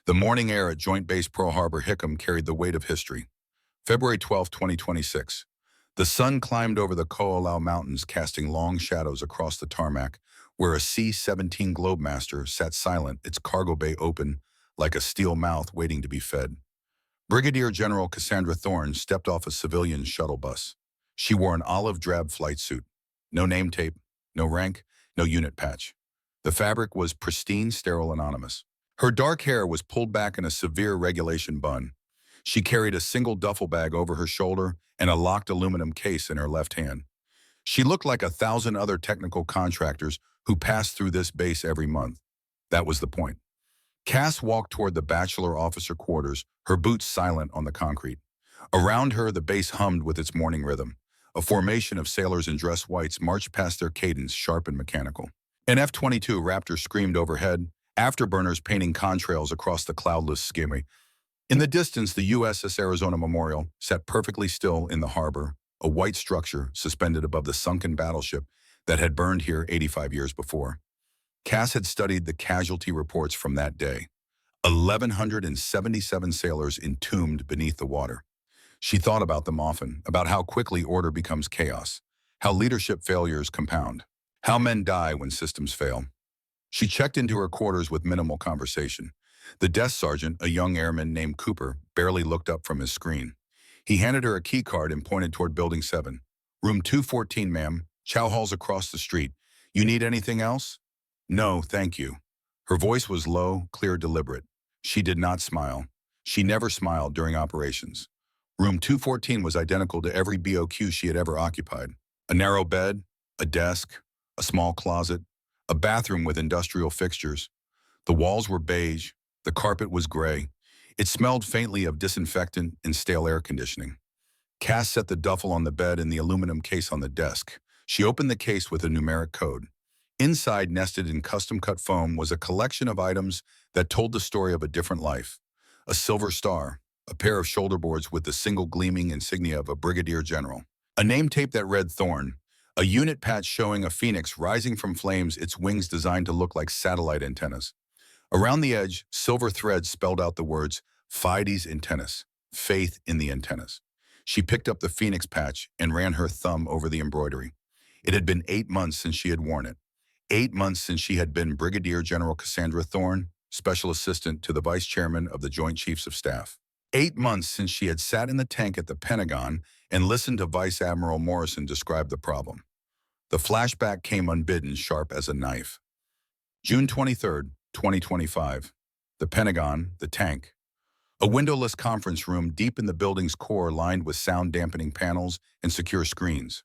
The morning air at Joint Base Pearl Harbor Hickam carried the weight of history. February 12, 2026. The sun climbed over the Ko'olau Mountains, casting long shadows across the tarmac, where a C-17 Globemaster sat silent, its cargo bay open like a steel mouth waiting to be fed. Brigadier General Cassandra Thorne stepped off a civilian shuttle bus. She wore an olive-drab flight suit. No name tape, no rank, no unit patch. The fabric was pristine, sterile, anonymous. Her dark hair was pulled back in a severe regulation bun. She carried a single duffel bag over her shoulder and a locked aluminum case in her left hand. She looked like 1,000 other technical contractors who passed through this base every month. That was the point. Cass walked toward the bachelor officer quarters, her boots silent on the concrete. Around her, the base hummed with its morning rhythm. A formation of sailors in dress whites marched past their cadence, sharp and mechanical. An F-22 Raptor screamed overhead, afterburners painting contrails across the cloudless sky. In the distance, the USS Arizona Memorial sat perfectly still in the harbor, a white structure suspended above the sunken battleship that had burned here 85 years before. Cass had studied the casualty reports from that day. 1,177 sailors entombed beneath the water. She thought about them often, about how quickly order becomes chaos, how leadership failures compound, how men die when systems fail. She checked into her quarters with minimal conversation. The desk sergeant, a young airman named Cooper, barely looked up from his screen. He handed her a key card and pointed toward Building 7. Room 214, ma'am. Chow hall's across the street. You need anything else? No, thank you. Her voice was low, clear, deliberate. She did not smile. She never smiled during operations. Room 214 was identical to every BOQ she had ever occupied. A narrow bed, a desk, a small closet, a bathroom with industrial fixtures. The walls were beige, the carpet was gray. It smelled faintly of disinfectant and stale air conditioning. Cass set the duffel on the bed and the aluminum case on the desk. She opened the case with a numeric code. Inside, nested in custom-cut foam, was a collection of items that told the story of a different life. A silver star, a pair of shoulder boards with the single gleaming insignia of a brigadier general, a name tape that read Thorne, a unit patch showing a phoenix rising from flames, its wings designed to look like satellite antennas. Around the edge, silver threads spelled out the words, Fides Antennas, faith in the antennas. She picked up the phoenix patch and ran her thumb over the embroidery. It had been 8 months since she had worn it. 8 months since she had been Brigadier General Cassandra Thorne, Special Assistant to the Vice Chairman of the Joint Chiefs of Staff. 8 months since she had sat in the tank at the Pentagon and listened to Vice Admiral Morrison describe the problem. The flashback came unbidden, sharp as a knife. June 23rd, 2025. The Pentagon, the tank. A windowless conference room deep in the building's core lined with sound-dampening panels and secure screens.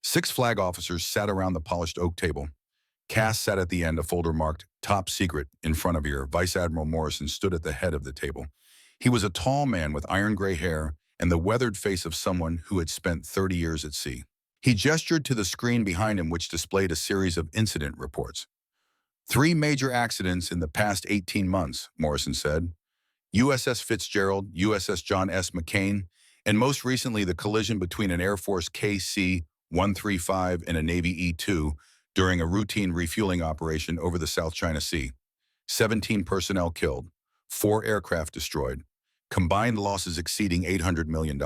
6 flag officers sat around the polished oak table. Cass sat at the end, a folder marked Top Secret in front of her. Vice Admiral Morrison stood at the head of the table. He was a tall man with iron gray hair and the weathered face of someone who had spent 30 years at sea. He gestured to the screen behind him, which displayed a series of incident reports. 3 major accidents in the past 18 months, Morrison said. USS Fitzgerald, USS John S. McCain, and most recently the collision between an Air Force KC-135 and a Navy E-2 during a routine refueling operation over the South China Sea. 17 personnel killed, 4 aircraft destroyed, combined losses exceeding $800 million.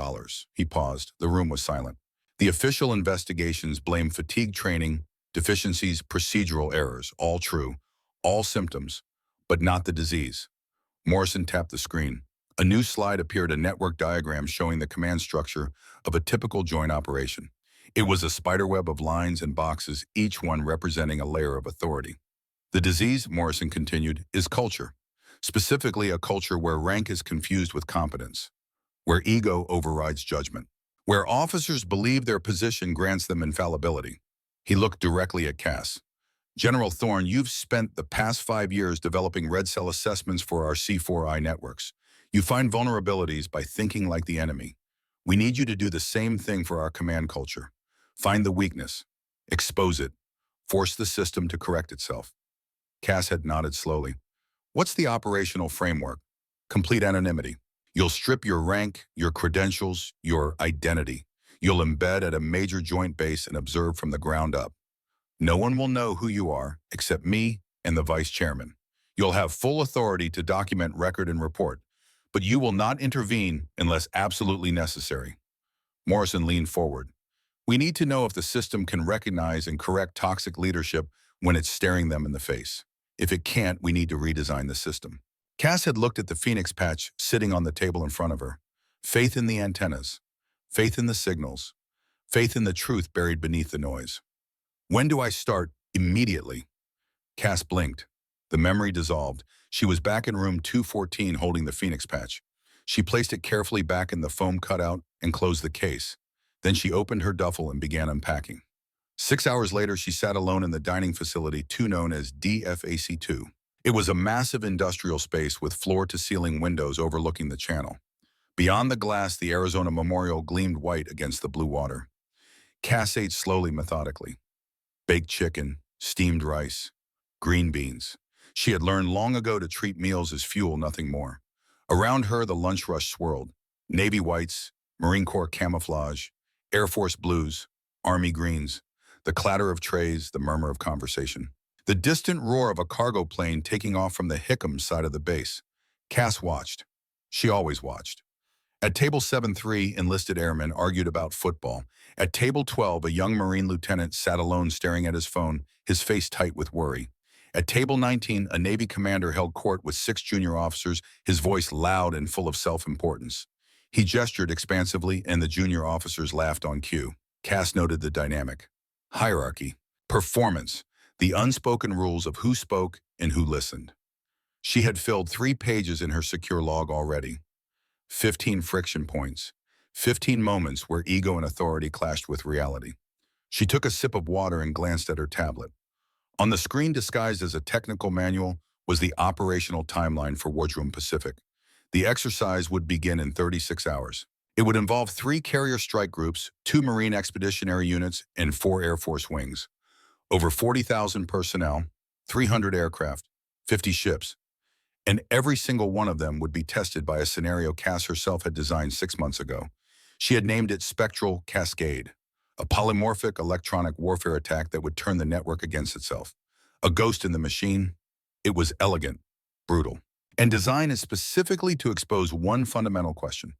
He paused. The room was silent. The official investigations blame fatigue training, deficiencies, procedural errors, all true, all symptoms, but not the disease. Morrison tapped the screen. A new slide appeared, a network diagram showing the command structure of a typical joint operation. It was a spiderweb of lines and boxes, each one representing a layer of authority. The disease, Morrison continued, is culture, specifically a culture where rank is confused with competence, where ego overrides judgment, where officers believe their position grants them infallibility. He looked directly at Cass. General Thorne, you've spent the past 5 years developing red cell assessments for our C4I networks. You find vulnerabilities by thinking like the enemy. We need you to do the same thing for our command culture. Find the weakness, expose it, force the system to correct itself. Cass had nodded slowly. What's the operational framework? Complete anonymity. You'll strip your rank, your credentials, your identity. You'll embed at a major joint base and observe from the ground up. No one will know who you are except me and the vice chairman. You'll have full authority to document, record, and report, but you will not intervene unless absolutely necessary. Morrison leaned forward. We need to know if the system can recognize and correct toxic leadership when it's staring them in the face. If it can't, we need to redesign the system. Cass had looked at the Phoenix patch sitting on the table in front of her. Faith in the antennas, faith in the signals, faith in the truth buried beneath the noise. When do I start? Immediately. Cass blinked. The memory dissolved. She was back in room 214 holding the Phoenix patch. She placed it carefully back in the foam cutout and closed the case. Then she opened her duffel and began unpacking. 6 hours later, she sat alone in the dining facility, known as DFAC-2. It was a massive industrial space with floor-to-ceiling windows overlooking the channel. Beyond the glass, the Arizona Memorial gleamed white against the blue water. Cass ate slowly, methodically. Baked chicken, steamed rice, green beans. She had learned long ago to treat meals as fuel, nothing more. Around her, the lunch rush swirled. Navy whites, Marine Corps camouflage, Air Force blues, Army greens, the clatter of trays, the murmur of conversation. The distant roar of a cargo plane taking off from the Hickam side of the base. Cass watched. She always watched. At table 7-3, enlisted airmen argued about football. At table 12, a young Marine lieutenant sat alone staring at his phone, his face tight with worry. At table 19, a Navy commander held court with 6 junior officers, his voice loud and full of self-importance. He gestured expansively, and the junior officers laughed on cue. Cass noted the dynamic. Hierarchy. Performance. The unspoken rules of who spoke and who listened. She had filled 3 pages in her secure log already. 15 friction points. 15 moments where ego and authority clashed with reality. She took a sip of water and glanced at her tablet. On the screen, disguised as a technical manual, was the operational timeline for Wardroom Pacific. The exercise would begin in 36 hours. It would involve 3 carrier strike groups, 2 Marine Expeditionary Units, and 4 Air Force wings. Over 40,000 personnel, 300 aircraft, 50 ships. And every single one of them would be tested by a scenario Cass herself had designed 6 months ago. She had named it Spectral Cascade, a polymorphic electronic warfare attack that would turn the network against itself. A ghost in the machine. It was elegant, brutal, and designed specifically to expose one fundamental question.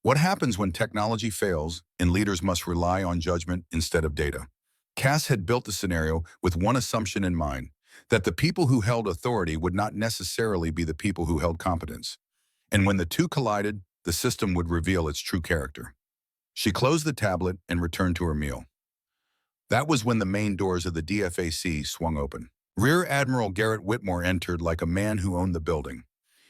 What happens when technology fails and leaders must rely on judgment instead of data? Cass had built the scenario with one assumption in mind, that the people who held authority would not necessarily be the people who held competence. And when the two collided, the system would reveal its true character. She closed the tablet and returned to her meal. That was when the main doors of the DFAC swung open. Rear Admiral Garrett Whitmore entered like a man who owned the building.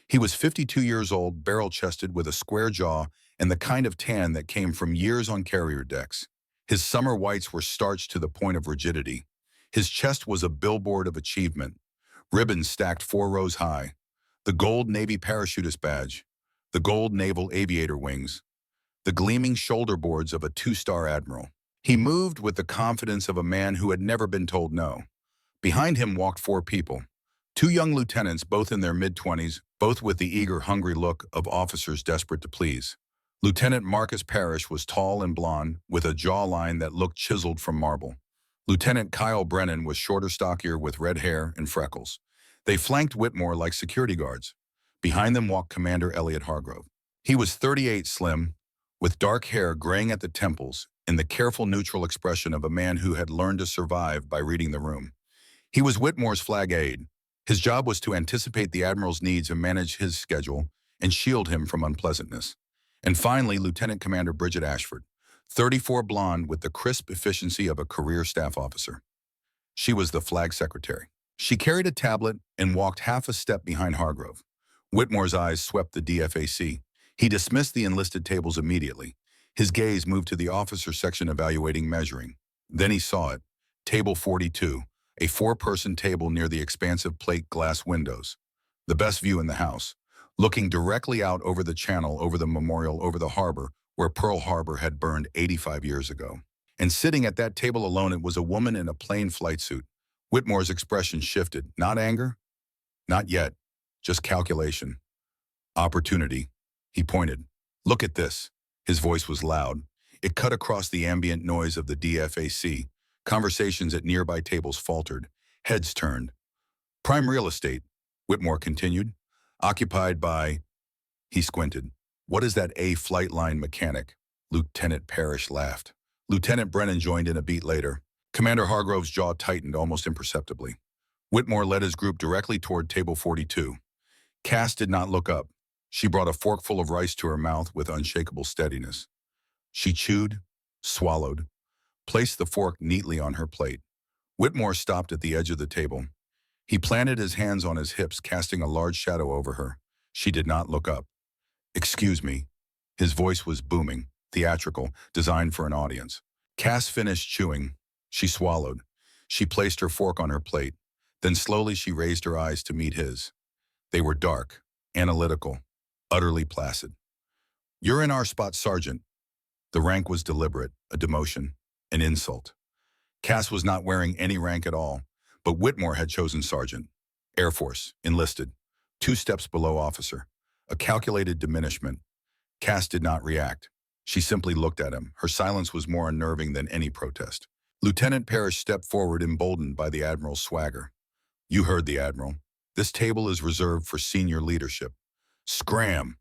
He was 52 years old, barrel-chested with a square jaw and the kind of tan that came from years on carrier decks. His summer whites were starched to the point of rigidity. His chest was a billboard of achievement, ribbons stacked 4 rows high, the gold Navy parachutist badge, the gold naval aviator wings, the gleaming shoulder boards of a 2-star admiral. He moved with the confidence of a man who had never been told no. Behind him walked 4 people, 2 young lieutenants, both in their mid-20s, both with the eager, hungry look of officers desperate to please. Lieutenant Marcus Parrish was tall and blond, with a jawline that looked chiseled from marble. Lieutenant Kyle Brennan was shorter, stockier, with red hair and freckles. They flanked Whitmore like security guards. Behind them walked Commander Elliot Hargrove. He was 38, slim, with dark hair graying at the temples and the careful, neutral expression of a man who had learned to survive by reading the room. He was Whitmore's flag aide. His job was to anticipate the Admiral's needs and manage his schedule and shield him from unpleasantness. And finally, Lieutenant Commander Bridget Ashford, 34, blonde with the crisp efficiency of a career staff officer. She was the flag secretary. She carried a tablet and walked half a step behind Hargrove. Whitmore's eyes swept the DFAC. He dismissed the enlisted tables immediately. His gaze moved to the officer section evaluating measuring. Then he saw it. Table 42, a 4-person table near the expansive plate glass windows. The best view in the house, looking directly out over the channel, over the memorial, over the harbor, where Pearl Harbor had burned 85 years ago. And sitting at that table alone, it was a woman in a plain flight suit. Whitmore's expression shifted. Not anger? Not yet. Just calculation. Opportunity. He pointed. Look at this. His voice was loud. It cut across the ambient noise of the DFAC. Conversations at nearby tables faltered. Heads turned. Prime real estate. Whitmore continued. Occupied by... He squinted. What is that A flight line mechanic? Lieutenant Parrish laughed. Lieutenant Brennan joined in a beat later. Commander Hargrove's jaw tightened almost imperceptibly. Whitmore led his group directly toward table 42. Cass did not look up. She brought a forkful of rice to her mouth with unshakable steadiness. She chewed, swallowed, placed the fork neatly on her plate. Whitmore stopped at the edge of the table. He planted his hands on his hips, casting a large shadow over her. She did not look up. Excuse me. His voice was booming, theatrical, designed for an audience. Cass finished chewing. She swallowed. She placed her fork on her plate. Then slowly she raised her eyes to meet his. They were dark, analytical, utterly placid. You're in our spot, Sergeant. The rank was deliberate, a demotion, an insult. Cass was not wearing any rank at all, but Whitmore had chosen Sergeant. Air Force, enlisted, 2 steps below officer, a calculated diminishment. Cass did not react. She simply looked at him. Her silence was more unnerving than any protest. Lieutenant Parrish stepped forward, emboldened by the Admiral's swagger. You heard the Admiral. This table is reserved for senior leadership. Scram!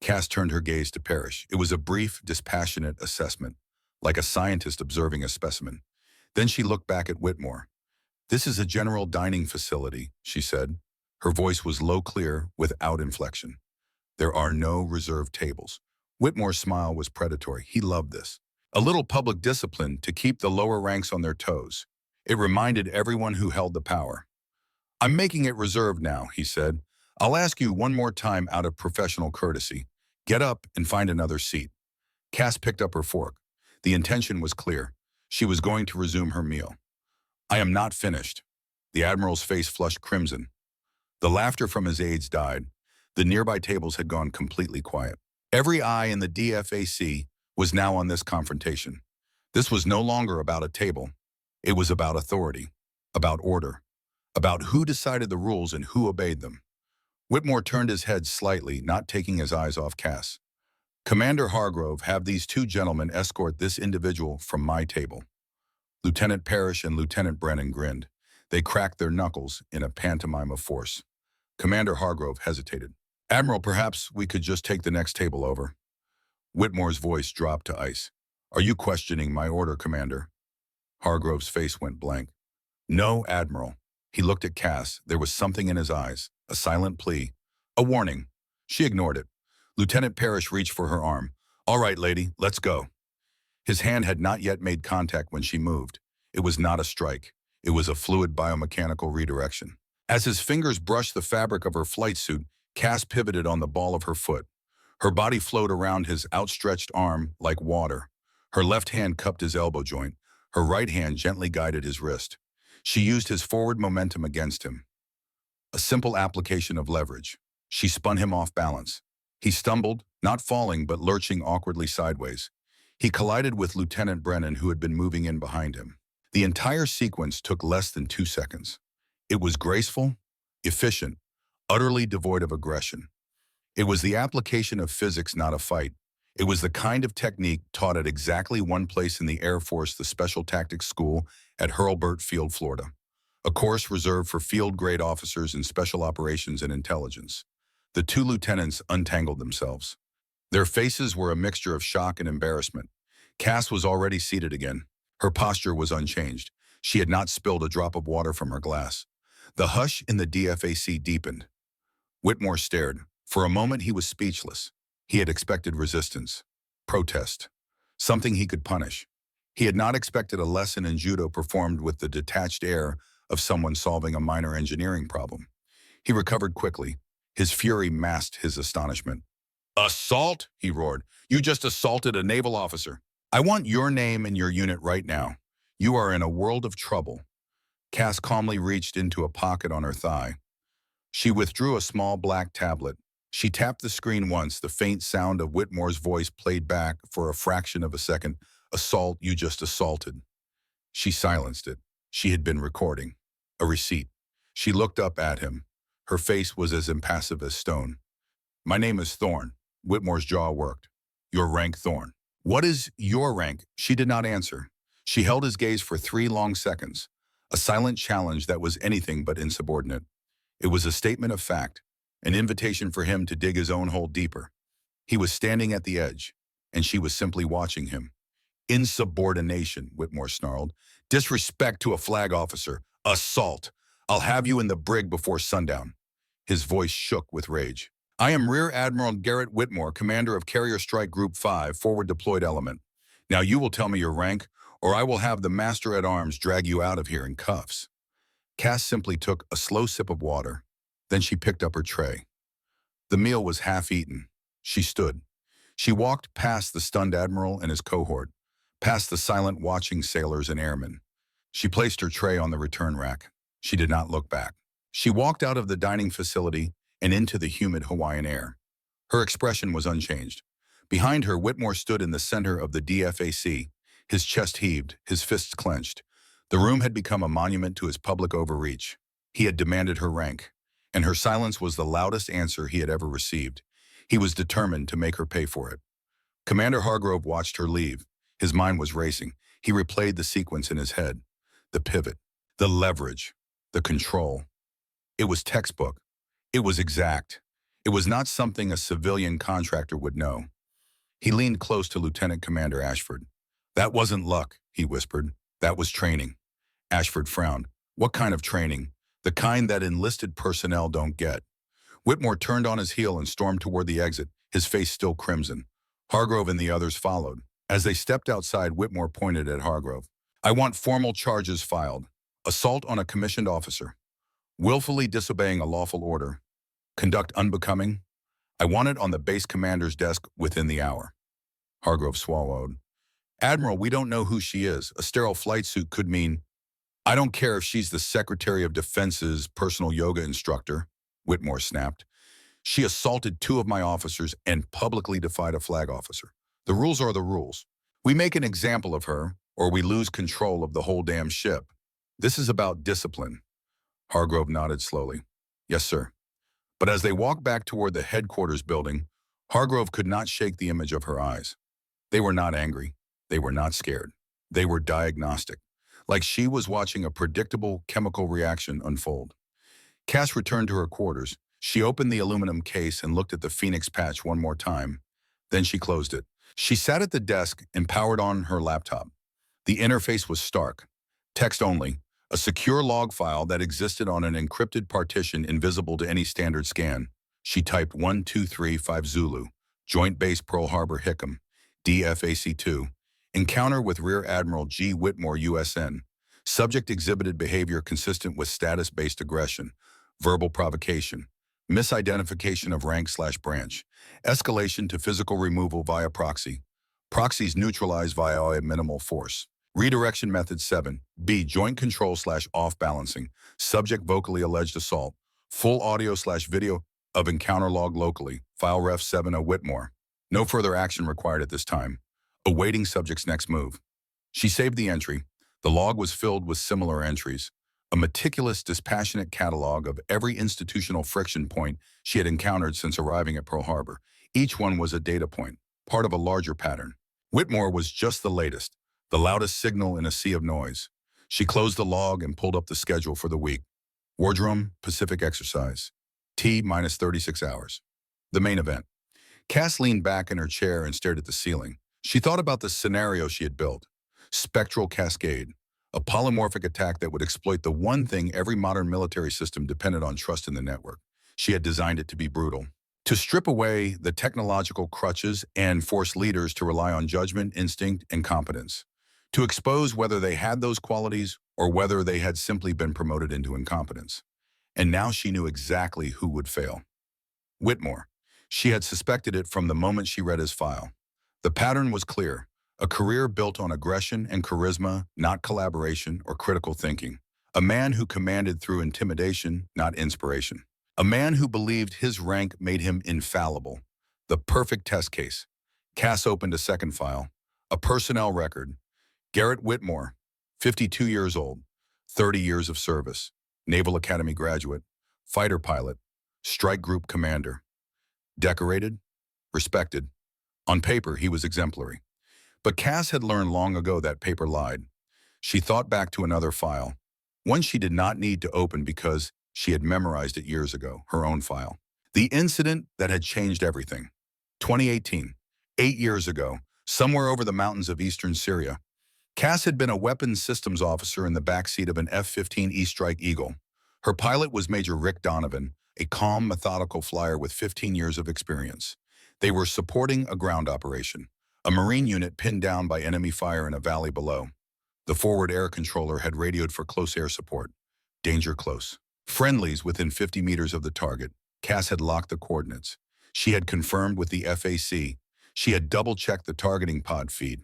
Cass turned her gaze to Parrish. It was a brief, dispassionate assessment, like a scientist observing a specimen. Then she looked back at Whitmore. This is a general dining facility, she said. Her voice was low, clear, without inflection. There are no reserved tables. Whitmore's smile was predatory. He loved this. A little public discipline to keep the lower ranks on their toes. It reminded everyone who held the power. I'm making it reserved now, he said. I'll ask you one more time out of professional courtesy. Get up and find another seat. Cass picked up her fork. The intention was clear. She was going to resume her meal. I am not finished. The Admiral's face flushed crimson. The laughter from his aides died. The nearby tables had gone completely quiet. Every eye in the DFAC was now on this confrontation. This was no longer about a table. It was about authority, about order, about who decided the rules and who obeyed them. Whitmore turned his head slightly, not taking his eyes off Cass. Commander Hargrove, have these 2 gentlemen escort this individual from my table. Lieutenant Parrish and Lieutenant Brennan grinned. They cracked their knuckles in a pantomime of force. Commander Hargrove hesitated. Admiral, perhaps we could just take the next table over. Whitmore's voice dropped to ice. Are you questioning my order, Commander? Hargrove's face went blank. No, Admiral. He looked at Cass. There was something in his eyes, a silent plea, a warning. She ignored it. Lieutenant Parrish reached for her arm. All right, lady, let's go. His hand had not yet made contact when she moved. It was not a strike. It was a fluid biomechanical redirection. As his fingers brushed the fabric of her flight suit, Cass pivoted on the ball of her foot. Her body flowed around his outstretched arm like water. Her left hand cupped his elbow joint. Her right hand gently guided his wrist. She used his forward momentum against him. A simple application of leverage. She spun him off balance. He stumbled, not falling but lurching awkwardly sideways. He collided with Lieutenant Brennan, who had been moving in behind him. The entire sequence took less than 2 seconds. It was graceful, efficient, utterly devoid of aggression. It was the application of physics, not a fight. It was the kind of technique taught at exactly one place in the Air Force, the Special Tactics School at Hurlburt Field, Florida. A course reserved for field-grade officers in special operations and intelligence. The 2 lieutenants untangled themselves. Their faces were a mixture of shock and embarrassment. Cass was already seated again. Her posture was unchanged. She had not spilled a drop of water from her glass. The hush in the DFAC deepened. Whitmore stared. For a moment he was speechless. He had expected resistance, protest, something he could punish. He had not expected a lesson in judo performed with the detached air of someone solving a minor engineering problem. He recovered quickly. His fury masked his astonishment. Assault? He roared. You just assaulted a naval officer. I want your name and your unit right now. You are in a world of trouble. Cass calmly reached into a pocket on her thigh. She withdrew a small black tablet. She tapped the screen once. The faint sound of Whitmore's voice played back for a fraction of a second. Assault, you just assaulted. She silenced it. She had been recording. A receipt. She looked up at him. Her face was as impassive as stone. My name is Thorne. Whitmore's jaw worked. Your rank, Thorne. What is your rank? She did not answer. She held his gaze for 3 long seconds. A silent challenge that was anything but insubordinate. It was a statement of fact, an invitation for him to dig his own hole deeper. He was standing at the edge, and she was simply watching him. Insubordination, Whitmore snarled. Disrespect to a flag officer. Assault. I'll have you in the brig before sundown. His voice shook with rage. I am Rear Admiral Garrett Whitmore, commander of Carrier Strike Group 5, Forward Deployed Element. Now you will tell me your rank, or I will have the Master-at-Arms drag you out of here in cuffs. Cass simply took a slow sip of water. Then she picked up her tray. The meal was half-eaten. She stood. She walked past the stunned Admiral and his cohort, past the silent watching sailors and airmen. She placed her tray on the return rack. She did not look back. She walked out of the dining facility and into the humid Hawaiian air. Her expression was unchanged. Behind her, Whitmore stood in the center of the DFAC, his chest heaved, his fists clenched. The room had become a monument to his public overreach. He had demanded her rank, and her silence was the loudest answer he had ever received. He was determined to make her pay for it. Commander Hargrove watched her leave. His mind was racing. He replayed the sequence in his head. The pivot, the leverage, the control. It was textbook. It was exact. It was not something a civilian contractor would know. He leaned close to Lieutenant Commander Ashford. That wasn't luck, he whispered. That was training. Ashford frowned. What kind of training? The kind that enlisted personnel don't get. Whitmore turned on his heel and stormed toward the exit, his face still crimson. Hargrove and the others followed. As they stepped outside, Whitmore pointed at Hargrove. I want formal charges filed. Assault on a commissioned officer. Willfully disobeying a lawful order. Conduct unbecoming. I want it on the base commander's desk within the hour. Hargrove swallowed. Admiral, we don't know who she is. A sterile flight suit could mean... I don't care if she's the Secretary of Defense's personal yoga instructor, Whitmore snapped. She assaulted 2 of my officers and publicly defied a flag officer. The rules are the rules. We make an example of her, or we lose control of the whole damn ship. This is about discipline. Hargrove nodded slowly. Yes, sir. But as they walked back toward the headquarters building, Hargrove could not shake the image of her eyes. They were not angry. They were not scared. They were diagnostic, like she was watching a predictable chemical reaction unfold. Cass returned to her quarters. She opened the aluminum case and looked at the Phoenix patch one more time. Then she closed it. She sat at the desk and powered on her laptop. The interface was stark. Text only, a secure log file that existed on an encrypted partition invisible to any standard scan. She typed 1235 Zulu, Joint Base Pearl Harbor Hickam, DFAC-2. Encounter with Rear Admiral G. Whitmore, USN. Subject exhibited behavior consistent with status-based aggression, verbal provocation, misidentification of rank/branch, escalation to physical removal via proxy. Proxies neutralized via a minimal force. Redirection method 7. B. Joint control/off balancing. Subject vocally alleged assault. Full audio/video of encounter log locally. File ref 70 Whitmore. No further action required at this time. Awaiting subject's next move. She saved the entry. The log was filled with similar entries. A meticulous, dispassionate catalog of every institutional friction point she had encountered since arriving at Pearl Harbor. Each one was a data point, part of a larger pattern. Whitmore was just the latest, the loudest signal in a sea of noise. She closed the log and pulled up the schedule for the week. Wardroom, Pacific exercise. T-36 hours. The main event. Cass leaned back in her chair and stared at the ceiling. She thought about the scenario she had built. Spectral cascade. A polymorphic attack that would exploit the one thing every modern military system depended on: trust in the network. She had designed it to be brutal. To strip away the technological crutches and force leaders to rely on judgment, instinct, and competence. To expose whether they had those qualities or whether they had simply been promoted into incompetence. And now she knew exactly who would fail. Whitmore. She had suspected it from the moment she read his file. The pattern was clear. A career built on aggression and charisma, not collaboration or critical thinking. A man who commanded through intimidation, not inspiration. A man who believed his rank made him infallible. The perfect test case. Cass opened a second file. A personnel record. Garrett Whitmore, 52 years old, 30 years of service. Naval Academy graduate. Fighter pilot. Strike Group commander. Decorated. Respected. On paper, he was exemplary. But Cass had learned long ago that paper lied. She thought back to another file, one she did not need to open because She had memorized it years ago, her own file. The incident that had changed everything. 2018, 8 years ago, somewhere over the mountains of eastern Syria, Cass had been a weapons systems officer in the backseat of an F-15E Strike Eagle. Her pilot was Major Rick Donovan, a calm, methodical flyer with 15 years of experience. They were supporting a ground operation, a Marine unit pinned down by enemy fire in a valley below. The forward air controller had radioed for close air support. Danger close. Friendlies within 50 meters of the target. Cass had locked the coordinates. She had confirmed with the FAC. She had double-checked the targeting pod feed.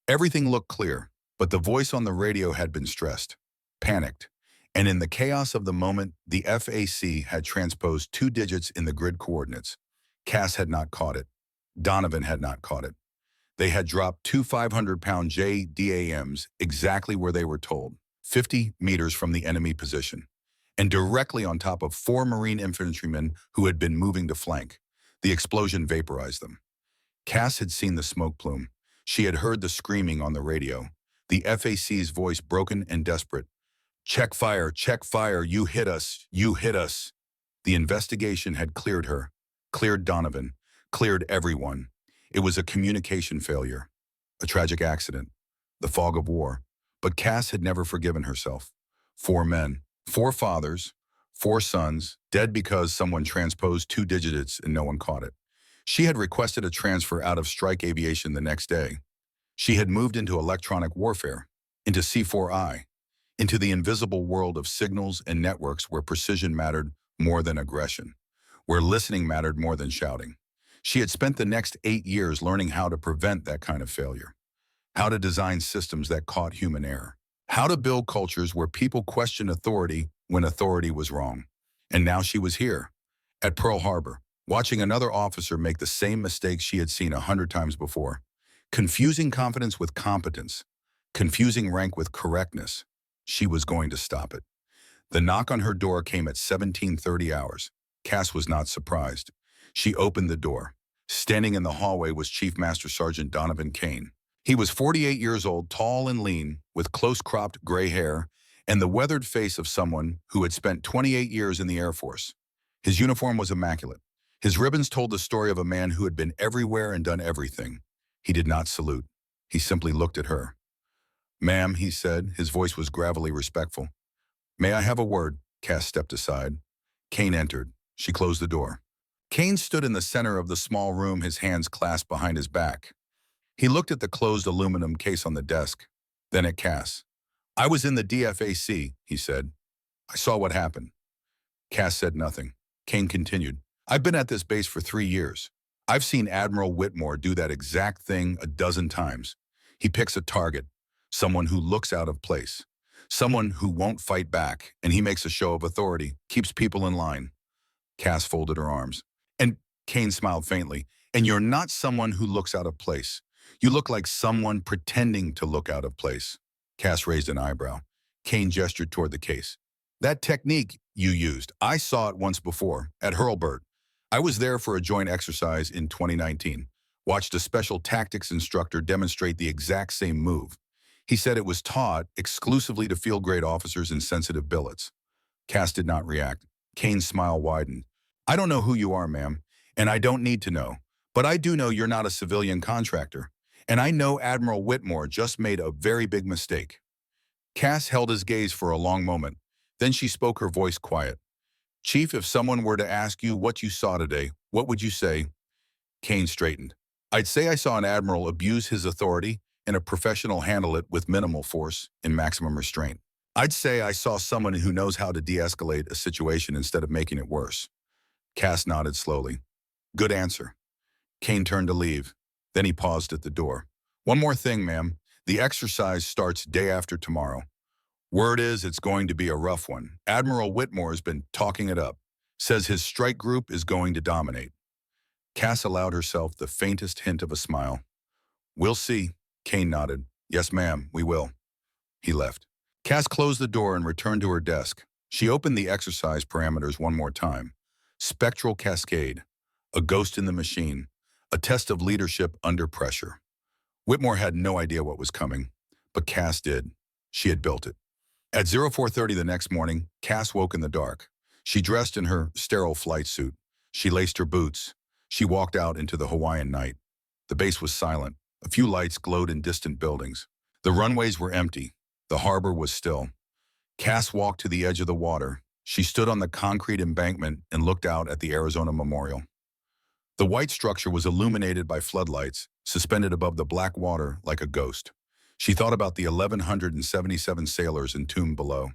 Everything looked clear, but the voice on the radio had been stressed, panicked, and in the chaos of the moment, the FAC had transposed 2 digits in the grid coordinates. Cass had not caught it. Donovan had not caught it. They had dropped 2 500-pound JDAMs exactly where they were told, 50 meters from the enemy position, and directly on top of 4 Marine infantrymen who had been moving to flank. The explosion vaporized them. Cass had seen the smoke plume. She had heard the screaming on the radio, the FAC's voice broken and desperate. Check fire, you hit us, you hit us. The investigation had cleared her, cleared Donovan, cleared everyone. It was a communication failure, a tragic accident, the fog of war. But Cass had never forgiven herself. 4 men, 4 fathers, 4 sons, dead because someone transposed 2 digits and no one caught it. She had requested a transfer out of strike aviation the next day. She had moved into electronic warfare, into C4I, into the invisible world of signals and networks where precision mattered more than aggression, where listening mattered more than shouting. She had spent the next 8 years learning how to prevent that kind of failure, how to design systems that caught human error, how to build cultures where people questioned authority when authority was wrong. And now she was here, at Pearl Harbor, watching another officer make the same mistakes she had seen 100 times before, confusing confidence with competence, confusing rank with correctness. She was going to stop it. The knock on her door came at 17:30 hours. Cass was not surprised. She opened the door. Standing in the hallway was Chief Master Sergeant Donovan Kane. He was 48 years old, tall and lean, with close-cropped gray hair and the weathered face of someone who had spent 28 years in the Air Force. His uniform was immaculate. His ribbons told the story of a man who had been everywhere and done everything. He did not salute. He simply looked at her. "Ma'am," he said. His voice was gravelly respectful. "May I have a word?" Cass stepped aside. Kane entered. She closed the door. Kane stood in the center of the small room, his hands clasped behind his back. He looked at the closed aluminum case on the desk, then at Cass. "I was in the DFAC," he said. "I saw what happened." Cass said nothing. Kane continued. "I've been at this base for 3 years. I've seen Admiral Whitmore do that exact thing a dozen times. He picks a target, someone who looks out of place, someone who won't fight back, and he makes a show of authority, keeps people in line." Cass folded her arms. "And," Kane smiled faintly, "and you're not someone who looks out of place. You look like someone pretending to look out of place." Cass raised an eyebrow. Kane gestured toward the case. "That technique you used, I saw it once before, at Hurlburt. I was there for a joint exercise in 2019. Watched a special tactics instructor demonstrate the exact same move. He said it was taught exclusively to field-grade officers in sensitive billets." Cass did not react. Kane's smile widened. "I don't know who you are, ma'am, and I don't need to know. But I do know you're not a civilian contractor. And I know Admiral Whitmore just made a very big mistake." Cass held his gaze for a long moment. Then she spoke, her voice quiet. "Chief, if someone were to ask you what you saw today, what would you say?" Kane straightened. "I'd say I saw an admiral abuse his authority and a professional handle it with minimal force and maximum restraint. I'd say I saw someone who knows how to de-escalate a situation instead of making it worse." Cass nodded slowly. "Good answer." Kane turned to leave. Then he paused at the door. "One more thing, ma'am. The exercise starts day after tomorrow. Word is it's going to be a rough one. Admiral Whitmore has been talking it up. Says his strike group is going to dominate." Cass allowed herself the faintest hint of a smile. "We'll see." Kane nodded. "Yes, ma'am, we will." He left. Cass closed the door and returned to her desk. She opened the exercise parameters one more time. Spectral cascade. A ghost in the machine. A test of leadership under pressure. Whitmore had no idea what was coming, but Cass did. She had built it. At 0430 the next morning, Cass woke in the dark. She dressed in her sterile flight suit. She laced her boots. She walked out into the Hawaiian night. The base was silent. A few lights glowed in distant buildings. The runways were empty. The harbor was still. Cass walked to the edge of the water. She stood on the concrete embankment and looked out at the Arizona Memorial. The white structure was illuminated by floodlights, suspended above the black water like a ghost. She thought about the 1,177 sailors entombed below.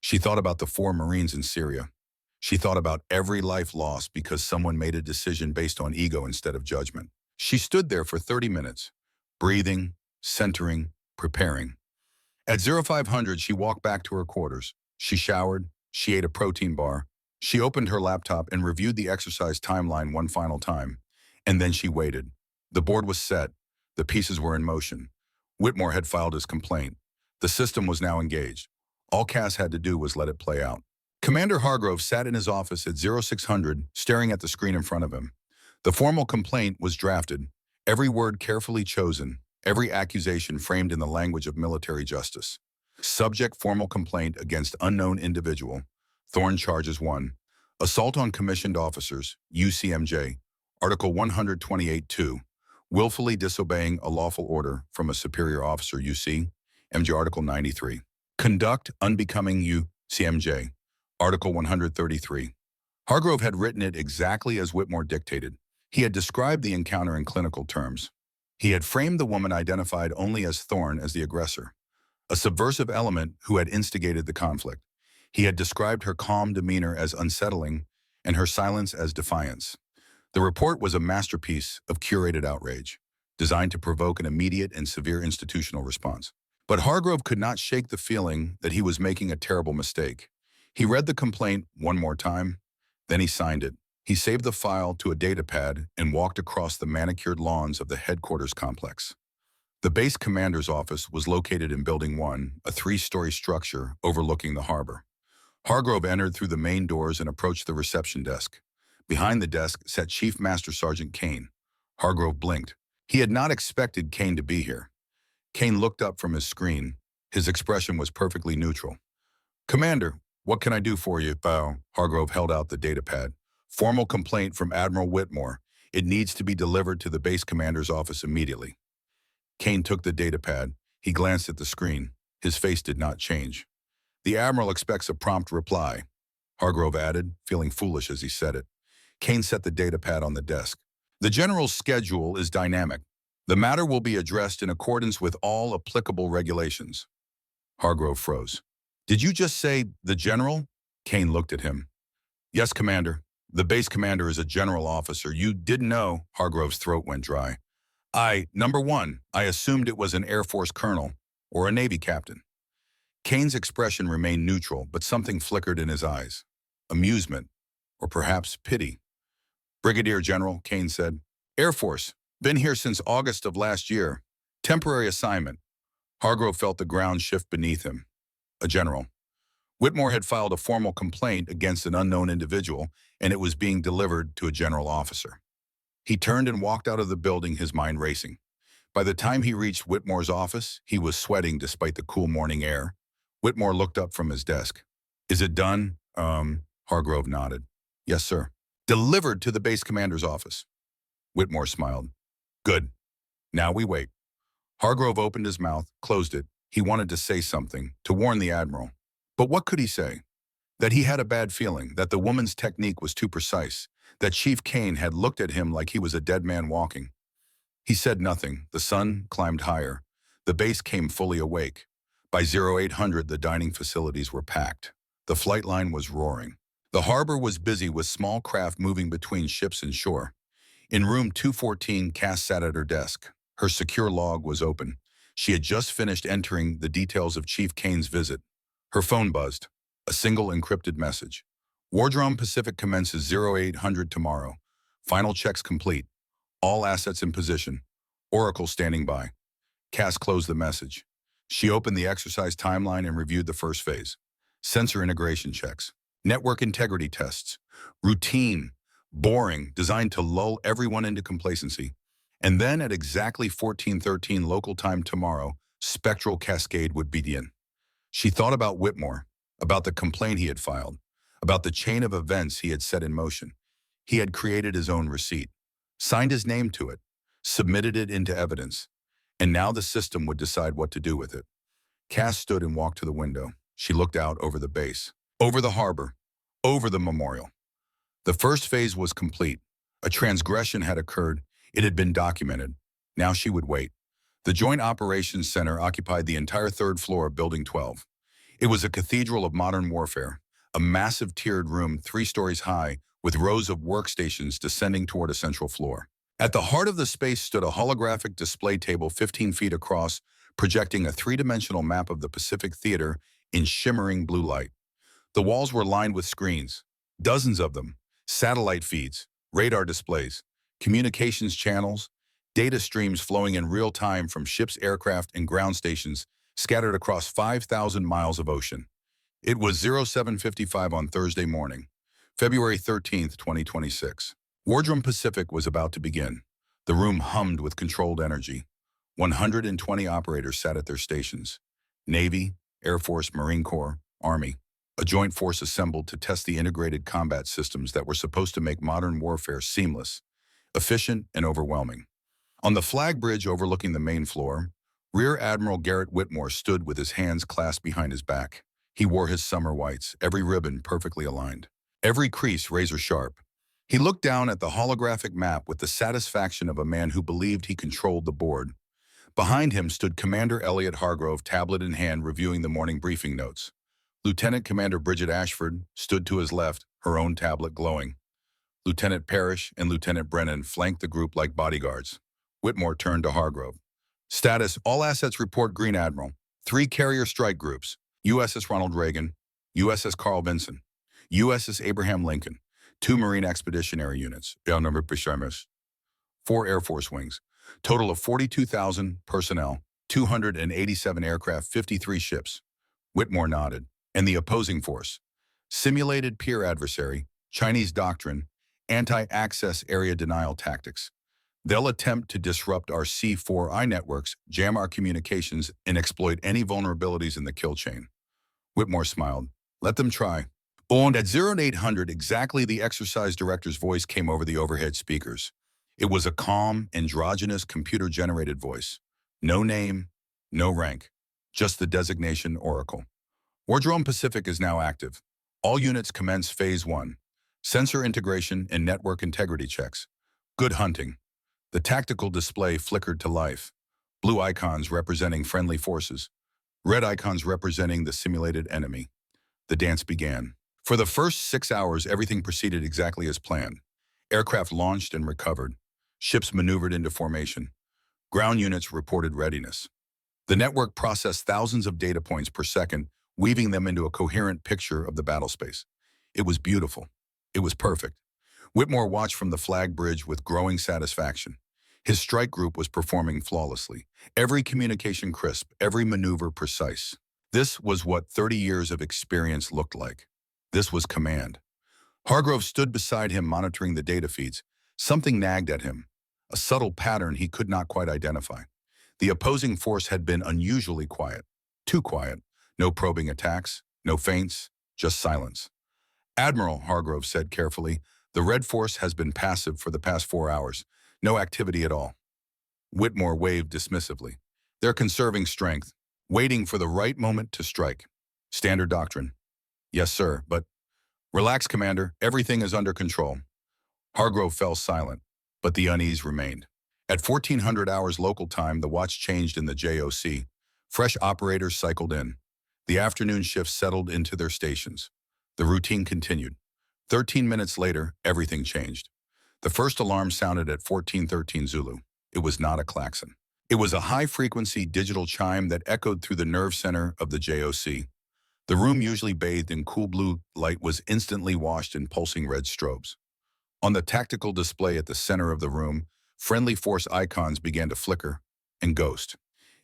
She thought about the 4 Marines in Syria. She thought about every life lost because someone made a decision based on ego instead of judgment. She stood there for 30 minutes, breathing, centering, preparing. At 0500, she walked back to her quarters. She showered. She ate a protein bar. She opened her laptop and reviewed the exercise timeline one final time. And then she waited. The board was set. The pieces were in motion. Whitmore had filed his complaint. The system was now engaged. All Cass had to do was let it play out. Commander Hargrove sat in his office at 0600, staring at the screen in front of him. The formal complaint was drafted, every word carefully chosen, every accusation framed in the language of military justice. Subject: formal complaint against unknown individual. Thorn charges 1. Assault on commissioned officers, UCMJ. Article 128-2. Willfully disobeying a lawful order from a superior officer, UC. MJ Article 93. Conduct unbecoming UCMJ. Article 133. Hargrove had written it exactly as Whitmore dictated. He had described the encounter in clinical terms. He had framed the woman identified only as Thorn as the aggressor, a subversive element who had instigated the conflict. He had described her calm demeanor as unsettling and her silence as defiance. The report was a masterpiece of curated outrage, designed to provoke an immediate and severe institutional response. But Hargrove could not shake the feeling that he was making a terrible mistake. He read the complaint one more time, then he signed it. He saved the file to a datapad and walked across the manicured lawns of the headquarters complex. The base commander's office was located in Building 1, a 3-story structure overlooking the harbor. Hargrove entered through the main doors and approached the reception desk. Behind the desk sat Chief Master Sergeant Kane. Hargrove blinked. He had not expected Kane to be here. Kane looked up from his screen. His expression was perfectly neutral. "Commander, what can I do for you?" Hargrove held out the datapad. "Formal complaint from Admiral Whitmore. It needs to be delivered to the base commander's office immediately." Kane took the datapad. He glanced at the screen. His face did not change. "The Admiral expects a prompt reply," Hargrove added, feeling foolish as he said it. Kane set the datapad on the desk. "The General's schedule is dynamic. The matter will be addressed in accordance with all applicable regulations." Hargrove froze. "Did you just say the General?" Kane looked at him. "Yes, Commander. The base commander is a general officer. You didn't know?" Hargrove's throat went dry. Number one, I assumed it was an Air Force colonel or a Navy captain." Kane's expression remained neutral, but something flickered in his eyes. Amusement, or perhaps pity. "Brigadier General," Kane said. "Air Force. Been here since August of last year. Temporary assignment." Hargrove felt the ground shift beneath him. A general. Whitmore had filed a formal complaint against an unknown individual, and it was being delivered to a general officer. He turned and walked out of the building, his mind racing. By the time he reached Whitmore's office, he was sweating despite the cool morning air. Whitmore looked up from his desk. "Is it done?" Hargrove nodded. "Yes, sir." "Delivered to the base commander's office." Whitmore smiled. "Good. Now we wait." Hargrove opened his mouth, closed it. He wanted to say something, to warn the Admiral. But what could he say? That he had a bad feeling, that the woman's technique was too precise, that Chief Kane had looked at him like he was a dead man walking. He said nothing. The sun climbed higher. The base came fully awake. By 0800, the dining facilities were packed. The flight line was roaring. The harbor was busy with small craft moving between ships and shore. In room 214, Cass sat at her desk. Her secure log was open. She had just finished entering the details of Chief Kane's visit. Her phone buzzed. A single encrypted message. "Wardrum Pacific commences 0800 tomorrow. Final checks complete. All assets in position. Oracle standing by." Cass closed the message. She opened the exercise timeline and reviewed the first phase. Sensor integration checks. Network integrity tests. Routine. Boring, designed to lull everyone into complacency. And then at exactly 14:13 local time tomorrow, spectral cascade would begin. She thought about Whitmore, about the complaint he had filed, about the chain of events he had set in motion. He had created his own receipt, signed his name to it, submitted it into evidence, and now the system would decide what to do with it. Cass stood and walked to the window. She looked out over the base, over the harbor, over the memorial. The first phase was complete. A transgression had occurred. It had been documented. Now she would wait. The Joint Operations Center occupied the entire third floor of Building 12. It was a cathedral of modern warfare, a massive tiered room 3 stories high with rows of workstations descending toward a central floor. At the heart of the space stood a holographic display table 15 feet across, projecting a 3-dimensional map of the Pacific Theater in shimmering blue light. The walls were lined with screens, dozens of them, satellite feeds, radar displays, communications channels, data streams flowing in real time from ships, aircraft, and ground stations scattered across 5,000 miles of ocean. It was 07:55 on Thursday morning, February 13th, 2026. Wardroom Pacific was about to begin. The room hummed with controlled energy. 120 operators sat at their stations. Navy, Air Force, Marine Corps, Army. A joint force assembled to test the integrated combat systems that were supposed to make modern warfare seamless, efficient, and overwhelming. On the flag bridge overlooking the main floor, Rear Admiral Garrett Whitmore stood with his hands clasped behind his back. He wore his summer whites, every ribbon perfectly aligned, every crease razor sharp. He looked down at the holographic map with the satisfaction of a man who believed he controlled the board. Behind him stood Commander Elliot Hargrove, tablet in hand, reviewing the morning briefing notes. Lieutenant Commander Bridget Ashford stood to his left, her own tablet glowing. Lieutenant Parrish and Lieutenant Brennan flanked the group like bodyguards. Whitmore turned to Hargrove. Status: all assets report green, Admiral. 3 carrier strike groups: USS Ronald Reagan, USS Carl Vinson, USS Abraham Lincoln, 2 Marine Expeditionary Units, 4 Air Force wings, total of 42,000 personnel, 287 aircraft, 53 ships. Whitmore nodded. And the opposing force: simulated peer adversary, Chinese doctrine, anti-access area denial tactics. They'll attempt to disrupt our C4I networks, jam our communications, and exploit any vulnerabilities in the kill chain. Whitmore smiled. Let them try. And at 0800 exactly, the exercise director's voice came over the overhead speakers. It was a calm, androgynous, computer-generated voice. No name, no rank, just the designation Oracle. Wardroom Pacific is now active. All units commence Phase 1. Sensor integration and network integrity checks. Good hunting. The tactical display flickered to life. Blue icons representing friendly forces. Red icons representing the simulated enemy. The dance began. For the first 6 hours, everything proceeded exactly as planned. Aircraft launched and recovered. Ships maneuvered into formation. Ground units reported readiness. The network processed thousands of data points per second, weaving them into a coherent picture of the battlespace. It was beautiful. It was perfect. Whitmore watched from the flag bridge with growing satisfaction. His strike group was performing flawlessly. Every communication crisp, every maneuver precise. This was what 30 years of experience looked like. This was command. Hargrove stood beside him, monitoring the data feeds. Something nagged at him, a subtle pattern he could not quite identify. The opposing force had been unusually quiet. Too quiet. No probing attacks, no feints, just silence. Admiral, Hargrove said carefully, the Red Force has been passive for the past 4 hours. No activity at all. Whitmore waved dismissively. They're conserving strength, waiting for the right moment to strike. Standard doctrine. Yes, sir, but... Relax, Commander. Everything is under control. Hargrove fell silent, but the unease remained. At 1400 hours local time, the watch changed in the JOC. Fresh operators cycled in. The afternoon shifts settled into their stations. The routine continued. 13 minutes later, everything changed. The first alarm sounded at 1413 Zulu. It was not a klaxon. It was a high-frequency digital chime that echoed through the nerve center of the JOC. The room, usually bathed in cool blue light, was instantly washed in pulsing red strobes. On the tactical display at the center of the room, friendly force icons began to flicker and ghost.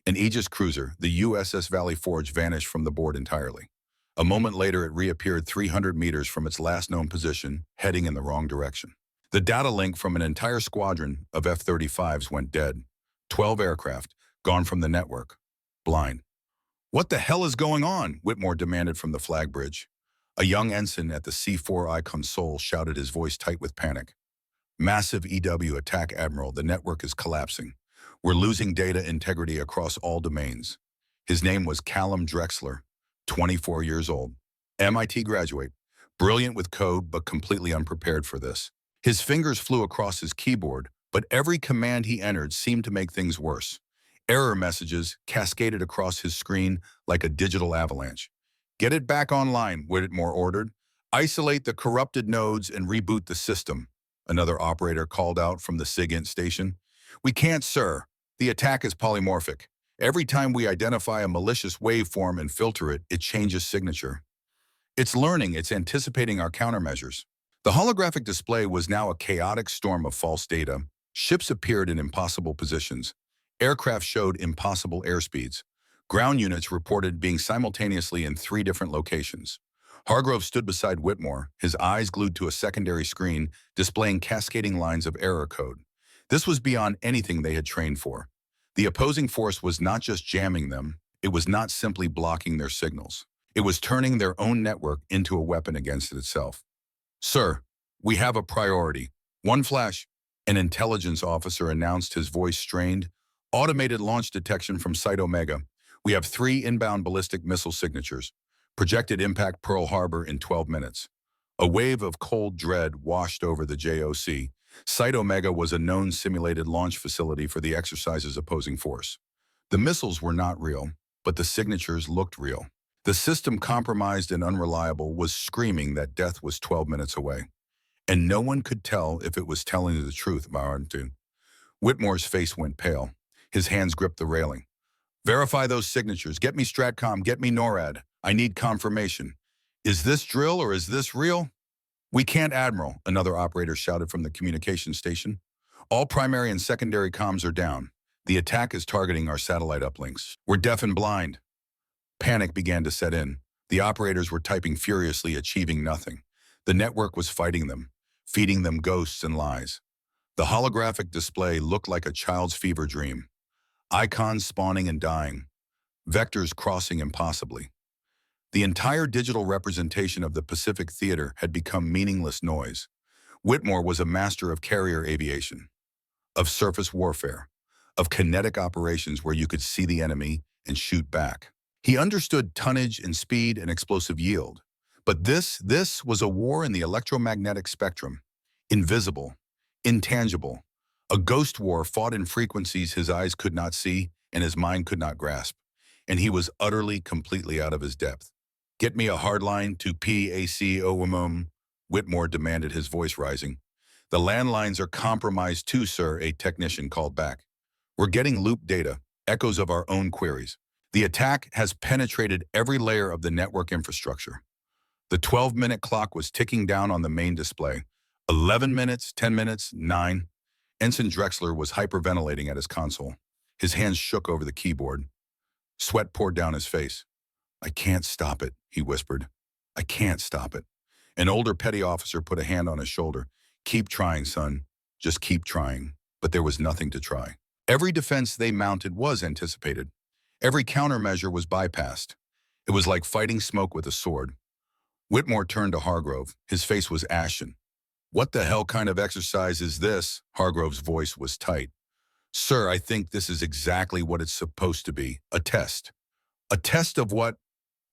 An Aegis cruiser, the USS Valley Forge, vanished from the board entirely. A moment later, it reappeared 300 meters from its last known position, heading in the wrong direction. The data link from an entire squadron of F-35s went dead. 12 aircraft, gone from the network. Blind. "What the hell is going on?" Whitmore demanded from the flag bridge. A young ensign at the C4I console shouted, his voice tight with panic. "Massive EW attack, Admiral. The network is collapsing. We're losing data integrity across all domains." His name was Callum Drexler, 24 years old. MIT graduate. Brilliant with code, but completely unprepared for this. His fingers flew across his keyboard, but every command he entered seemed to make things worse. Error messages cascaded across his screen like a digital avalanche. "Get it back online," Whitmore ordered. "Isolate the corrupted nodes and reboot the system," another operator called out from the SIGINT station. "We can't, sir. The attack is polymorphic. Every time we identify a malicious waveform and filter it, it changes signature. It's learning, it's anticipating our countermeasures." The holographic display was now a chaotic storm of false data. Ships appeared in impossible positions. Aircraft showed impossible airspeeds. Ground units reported being simultaneously in 3 different locations. Hargrove stood beside Whitmore, his eyes glued to a secondary screen displaying cascading lines of error code. This was beyond anything they had trained for. The opposing force was not just jamming them, it was not simply blocking their signals. It was turning their own network into a weapon against itself. "Sir, we have a priority." One flash, an intelligence officer announced, his voice strained. "Automated launch detection from Site Omega. We have 3 inbound ballistic missile signatures. Projected impact Pearl Harbor in 12 minutes. A wave of cold dread washed over the JOC. Site Omega was a known simulated launch facility for the exercise's opposing force. The missiles were not real, but the signatures looked real. The system, compromised and unreliable, was screaming that death was 12 minutes away. And no one could tell if it was telling the truth. Whitmore's face went pale. His hands gripped the railing. "Verify those signatures. Get me Stratcom. Get me NORAD. I need confirmation. Is this drill or is this real?" "We can't, Admiral," another operator shouted from the communications station. "All primary and secondary comms are down. The attack is targeting our satellite uplinks. We're deaf and blind." Panic began to set in. The operators were typing furiously, achieving nothing. The network was fighting them, feeding them ghosts and lies. The holographic display looked like a child's fever dream. Icons spawning and dying. Vectors crossing impossibly. The entire digital representation of the Pacific Theater had become meaningless noise. Whitmore was a master of carrier aviation, of surface warfare, of kinetic operations where you could see the enemy and shoot back. He understood tonnage and speed and explosive yield. But this was a war in the electromagnetic spectrum. Invisible, intangible. A ghost war fought in frequencies his eyes could not see and his mind could not grasp. And he was utterly, completely out of his depth. "Get me a hardline to PACOMM," Whitmore demanded, his voice rising. "The landlines are compromised too, sir," a technician called back. "We're getting loop data, echoes of our own queries. The attack has penetrated every layer of the network infrastructure." The 12-minute clock was ticking down on the main display. 11 minutes, 10 minutes, 9. Ensign Drexler was hyperventilating at his console. His hands shook over the keyboard. Sweat poured down his face. "I can't stop it," he whispered. "I can't stop it." An older petty officer put a hand on his shoulder. "Keep trying, son. Just keep trying." But there was nothing to try. Every defense they mounted was anticipated. Every countermeasure was bypassed. It was like fighting smoke with a sword. Whitmore turned to Hargrove. His face was ashen. "What the hell kind of exercise is this?" Hargrove's voice was tight. "Sir, I think this is exactly what it's supposed to be. A test. A test of what?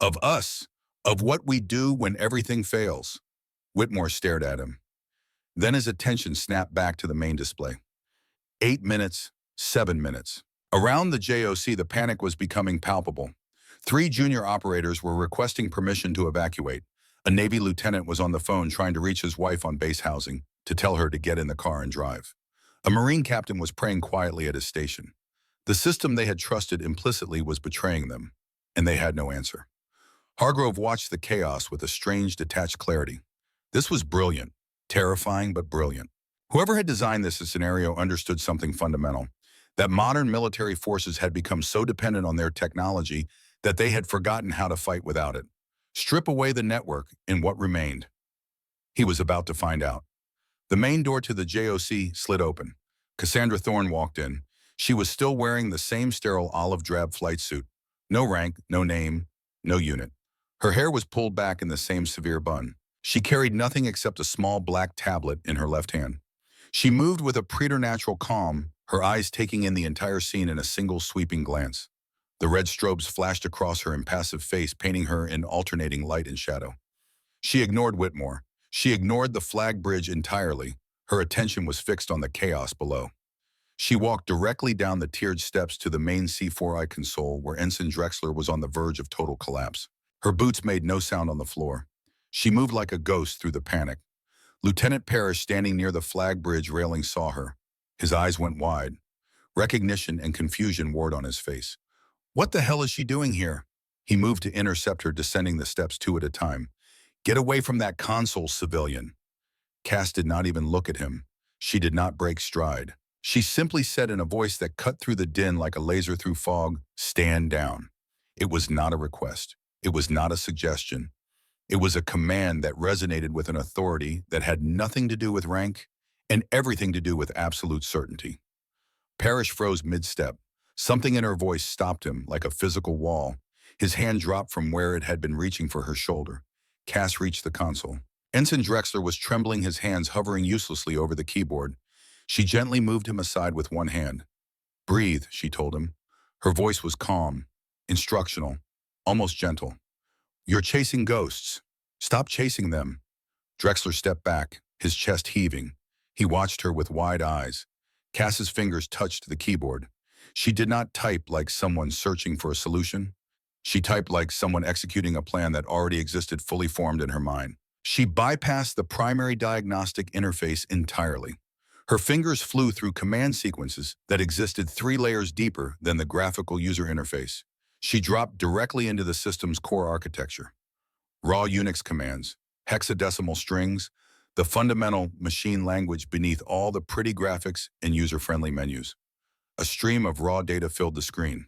Of us. Of what we do when everything fails." Whitmore stared at him. Then his attention snapped back to the main display. 8 minutes, 7 minutes. Around the JOC, the panic was becoming palpable. 3 junior operators were requesting permission to evacuate. A Navy lieutenant was on the phone trying to reach his wife on base housing to tell her to get in the car and drive. A Marine captain was praying quietly at his station. The system they had trusted implicitly was betraying them, and they had no answer. Hargrove watched the chaos with a strange, detached clarity. This was brilliant, terrifying but brilliant. Whoever had designed this scenario understood something fundamental, that modern military forces had become so dependent on their technology that they had forgotten how to fight without it. Strip away the network, and what remained? He was about to find out. The main door to the JOC slid open. Cassandra Thorne walked in. She was still wearing the same sterile olive drab flight suit. No rank, no name, no unit. Her hair was pulled back in the same severe bun. She carried nothing except a small black tablet in her left hand. She moved with a preternatural calm, her eyes taking in the entire scene in a single sweeping glance. The red strobes flashed across her impassive face, painting her in alternating light and shadow. She ignored Whitmore. She ignored the flag bridge entirely. Her attention was fixed on the chaos below. She walked directly down the tiered steps to the main C4I console where Ensign Drexler was on the verge of total collapse. Her boots made no sound on the floor. She moved like a ghost through the panic. Lieutenant Parrish, standing near the flag bridge railing, saw her. His eyes went wide. Recognition and confusion warred on his face. What the hell is she doing here? He moved to intercept her, descending the steps two at a time. Get away from that console, civilian. Cass did not even look at him. She did not break stride. She simply said in a voice that cut through the din like a laser through fog, "Stand down." It was not a request. It was not a suggestion. It was a command that resonated with an authority that had nothing to do with rank and everything to do with absolute certainty. Parrish froze mid-step. Something in her voice stopped him like a physical wall. His hand dropped from where it had been reaching for her shoulder. Cass reached the console. Ensign Drexler was trembling, his hands hovering uselessly over the keyboard. She gently moved him aside with one hand. "Breathe," she told him. Her voice was calm, instructional, almost gentle. "You're chasing ghosts. Stop chasing them." Drexler stepped back, his chest heaving. He watched her with wide eyes. Cass's fingers touched the keyboard. She did not type like someone searching for a solution. She typed like someone executing a plan that already existed fully formed in her mind. She bypassed the primary diagnostic interface entirely. Her fingers flew through command sequences that existed 3 layers deeper than the graphical user interface. She dropped directly into the system's core architecture. Raw Unix commands, hexadecimal strings, the fundamental machine language beneath all the pretty graphics and user-friendly menus. A stream of raw data filled the screen.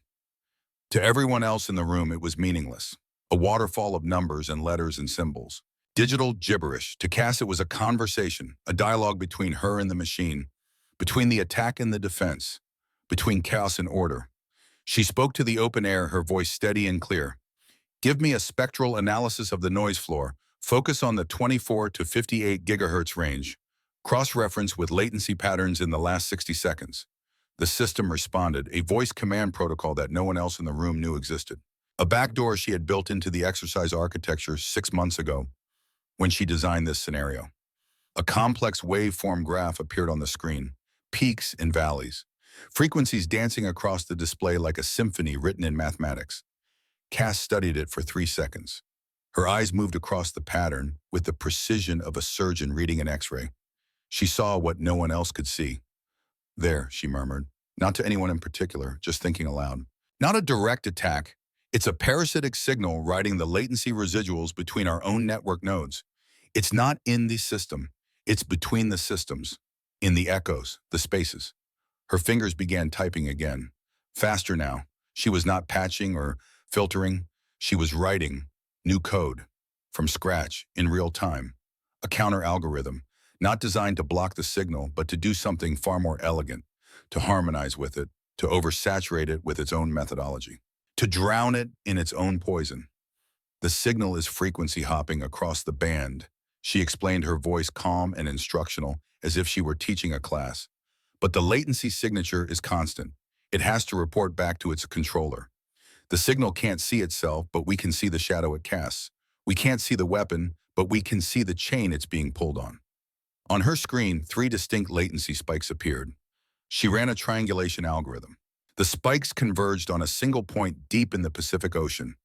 To everyone else in the room, it was meaningless. A waterfall of numbers and letters and symbols. Digital gibberish. To Cass, it was a conversation, a dialogue between her and the machine, between the attack and the defense, between chaos and order. She spoke to the open air, her voice steady and clear. "Give me a spectral analysis of the noise floor. Focus on the 24 to 58 gigahertz range. Cross-reference with latency patterns in the last 60 seconds. The system responded, a voice command protocol that no one else in the room knew existed. A backdoor she had built into the exercise architecture 6 months ago when she designed this scenario. A complex waveform graph appeared on the screen, peaks and valleys, frequencies dancing across the display like a symphony written in mathematics. Cass studied it for 3 seconds. Her eyes moved across the pattern with the precision of a surgeon reading an X-ray. She saw what no one else could see. "There," she murmured, not to anyone in particular, just thinking aloud. "Not a direct attack. It's a parasitic signal riding the latency residuals between our own network nodes. It's not in the system. It's between the systems, in the echoes, the spaces." Her fingers began typing again. Faster now. She was not patching or filtering. She was writing new code from scratch in real time. A counter algorithm, not designed to block the signal, but to do something far more elegant, to harmonize with it, to oversaturate it with its own methodology, to drown it in its own poison. "The signal is frequency hopping across the band," she explained, her voice calm and instructional, as if she were teaching a class. "But the latency signature is constant. It has to report back to its controller. The signal can't see itself, but we can see the shadow it casts. We can't see the weapon, but we can see the chain it's being pulled on." On her screen, 3 distinct latency spikes appeared. She ran a triangulation algorithm. The spikes converged on a single point deep in the Pacific Ocean,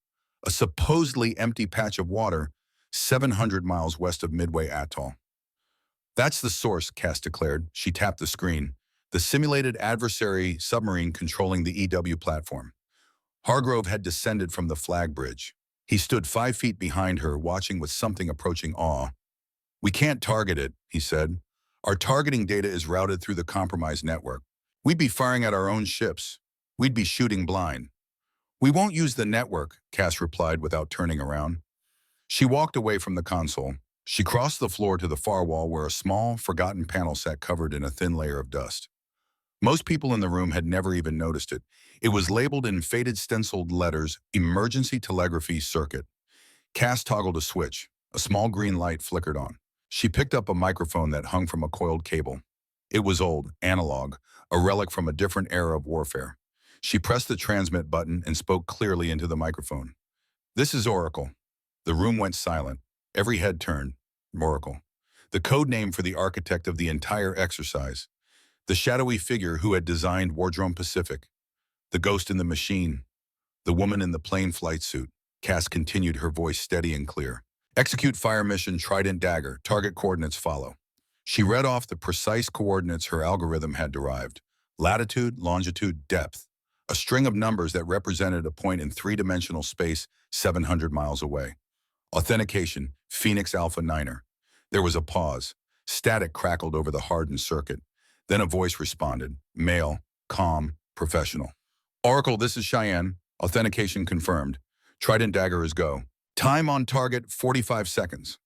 a supposedly empty patch of water 700 miles west of Midway Atoll. "That's the source," Cass declared. She tapped the screen. The simulated adversary submarine controlling the EW platform. Hargrove had descended from the flag bridge. He stood 5 feet behind her, watching with something approaching awe. "We can't target it," he said. "Our targeting data is routed through the compromised network. We'd be firing at our own ships. We'd be shooting blind." "We won't use the network," Cass replied without turning around. She walked away from the console. She crossed the floor to the far wall where a small, forgotten panel sat covered in a thin layer of dust. Most people in the room had never even noticed it. It was labeled in faded stenciled letters, Emergency Telegraphy Circuit. Cass toggled a switch. A small green light flickered on. She picked up a microphone that hung from a coiled cable. It was old, analog, a relic from a different era of warfare. She pressed the transmit button and spoke clearly into the microphone. "This is Oracle." The room went silent. Every head turned. Oracle. The code name for the architect of the entire exercise. The shadowy figure who had designed Wardrome Pacific. The ghost in the machine. The woman in the plane flight suit. Cass continued, her voice steady and clear. "Execute fire mission Trident Dagger. Target coordinates follow." She read off the precise coordinates her algorithm had derived. Latitude, longitude, depth. A string of numbers that represented a point in three-dimensional space 700 miles away. Authentication, Phoenix Alpha Niner. There was a pause. Static crackled over the hardened circuit. Then a voice responded. Male, calm, professional. "Oracle, this is Cheyenne. Authentication confirmed. Trident Dagger is go. Time on target, 45 seconds.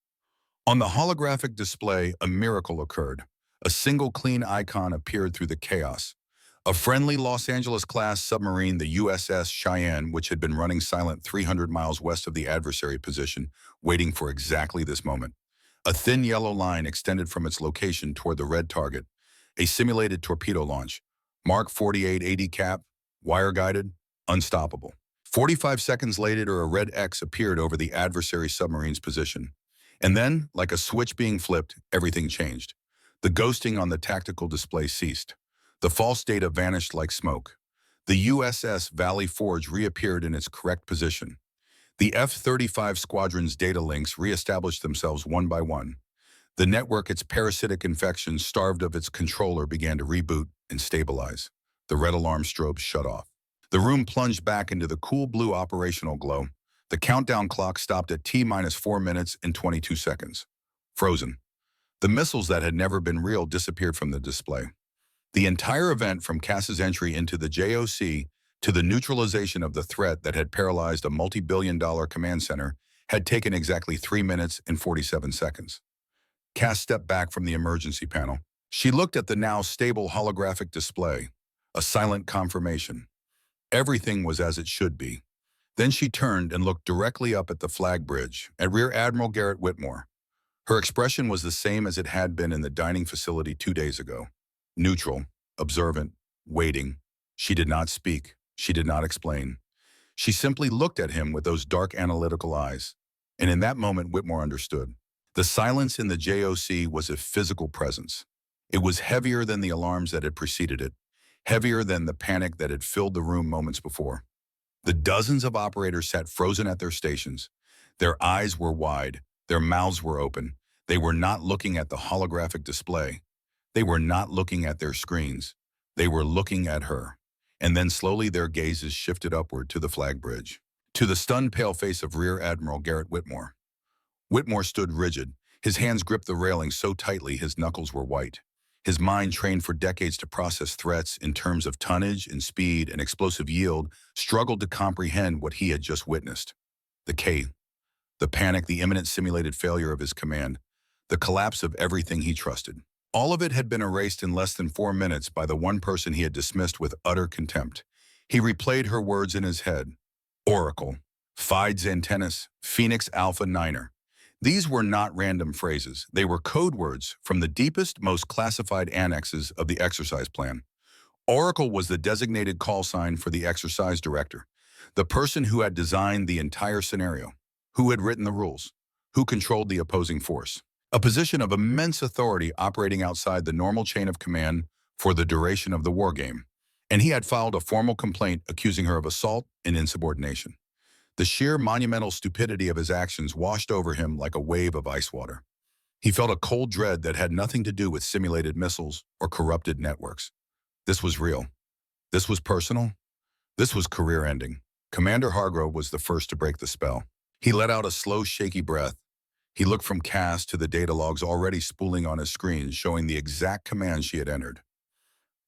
On the holographic display, a miracle occurred. A single clean icon appeared through the chaos. A friendly Los Angeles-class submarine, the USS Cheyenne, which had been running silent 300 miles west of the adversary position, waiting for exactly this moment. A thin yellow line extended from its location toward the red target. A simulated torpedo launch. Mark 4880 cap, wire-guided, unstoppable. 45 seconds later, a red X appeared over the adversary submarine's position. And then, like a switch being flipped, everything changed. The ghosting on the tactical display ceased. The false data vanished like smoke. The USS Valley Forge reappeared in its correct position. The F-35 squadron's data links reestablished themselves one by one. The network, its parasitic infection starved of its controller, began to reboot and stabilize. The red alarm strobes shut off. The room plunged back into the cool blue operational glow. The countdown clock stopped at T-minus 4 minutes and 22 seconds. Frozen. The missiles that had never been real disappeared from the display. The entire event, from Cass's entry into the JOC to the neutralization of the threat that had paralyzed a multi-billion-dollar command center, had taken exactly 3 minutes and 47 seconds. Cass stepped back from the emergency panel. She looked at the now stable holographic display, a silent confirmation. Everything was as it should be. Then she turned and looked directly up at the flag bridge, at Rear Admiral Garrett Whitmore. Her expression was the same as it had been in the dining facility 2 days ago. Neutral, observant, waiting. She did not speak. She did not explain. She simply looked at him with those dark analytical eyes. And in that moment, Whitmore understood. The silence in the JOC was a physical presence. It was heavier than the alarms that had preceded it, heavier than the panic that had filled the room moments before. The dozens of operators sat frozen at their stations. Their eyes were wide. Their mouths were open. They were not looking at the holographic display. They were not looking at their screens. They were looking at her. And then slowly their gazes shifted upward to the flag bridge, to the stunned pale face of Rear Admiral Garrett Whitmore. Whitmore stood rigid. His hands gripped the railing so tightly his knuckles were white. His mind, trained for decades to process threats in terms of tonnage and speed and explosive yield, struggled to comprehend what he had just witnessed. The panic, the imminent simulated failure of his command, the collapse of everything he trusted. All of it had been erased in less than 4 minutes by the one person he had dismissed with utter contempt. He replayed her words in his head. Oracle, Fides Antennas, Phoenix Alpha Niner. These were not random phrases. They were code words from the deepest, most classified annexes of the exercise plan. Oracle was the designated call sign for the exercise director, the person who had designed the entire scenario, who had written the rules, who controlled the opposing force. A position of immense authority operating outside the normal chain of command for the duration of the war game. And he had filed a formal complaint accusing her of assault and insubordination. The sheer monumental stupidity of his actions washed over him like a wave of ice water. He felt a cold dread that had nothing to do with simulated missiles or corrupted networks. This was real. This was personal. This was career-ending. Commander Hargrove was the first to break the spell. He let out a slow, shaky breath. He looked from Cass to the data logs already spooling on his screen, showing the exact command she had entered.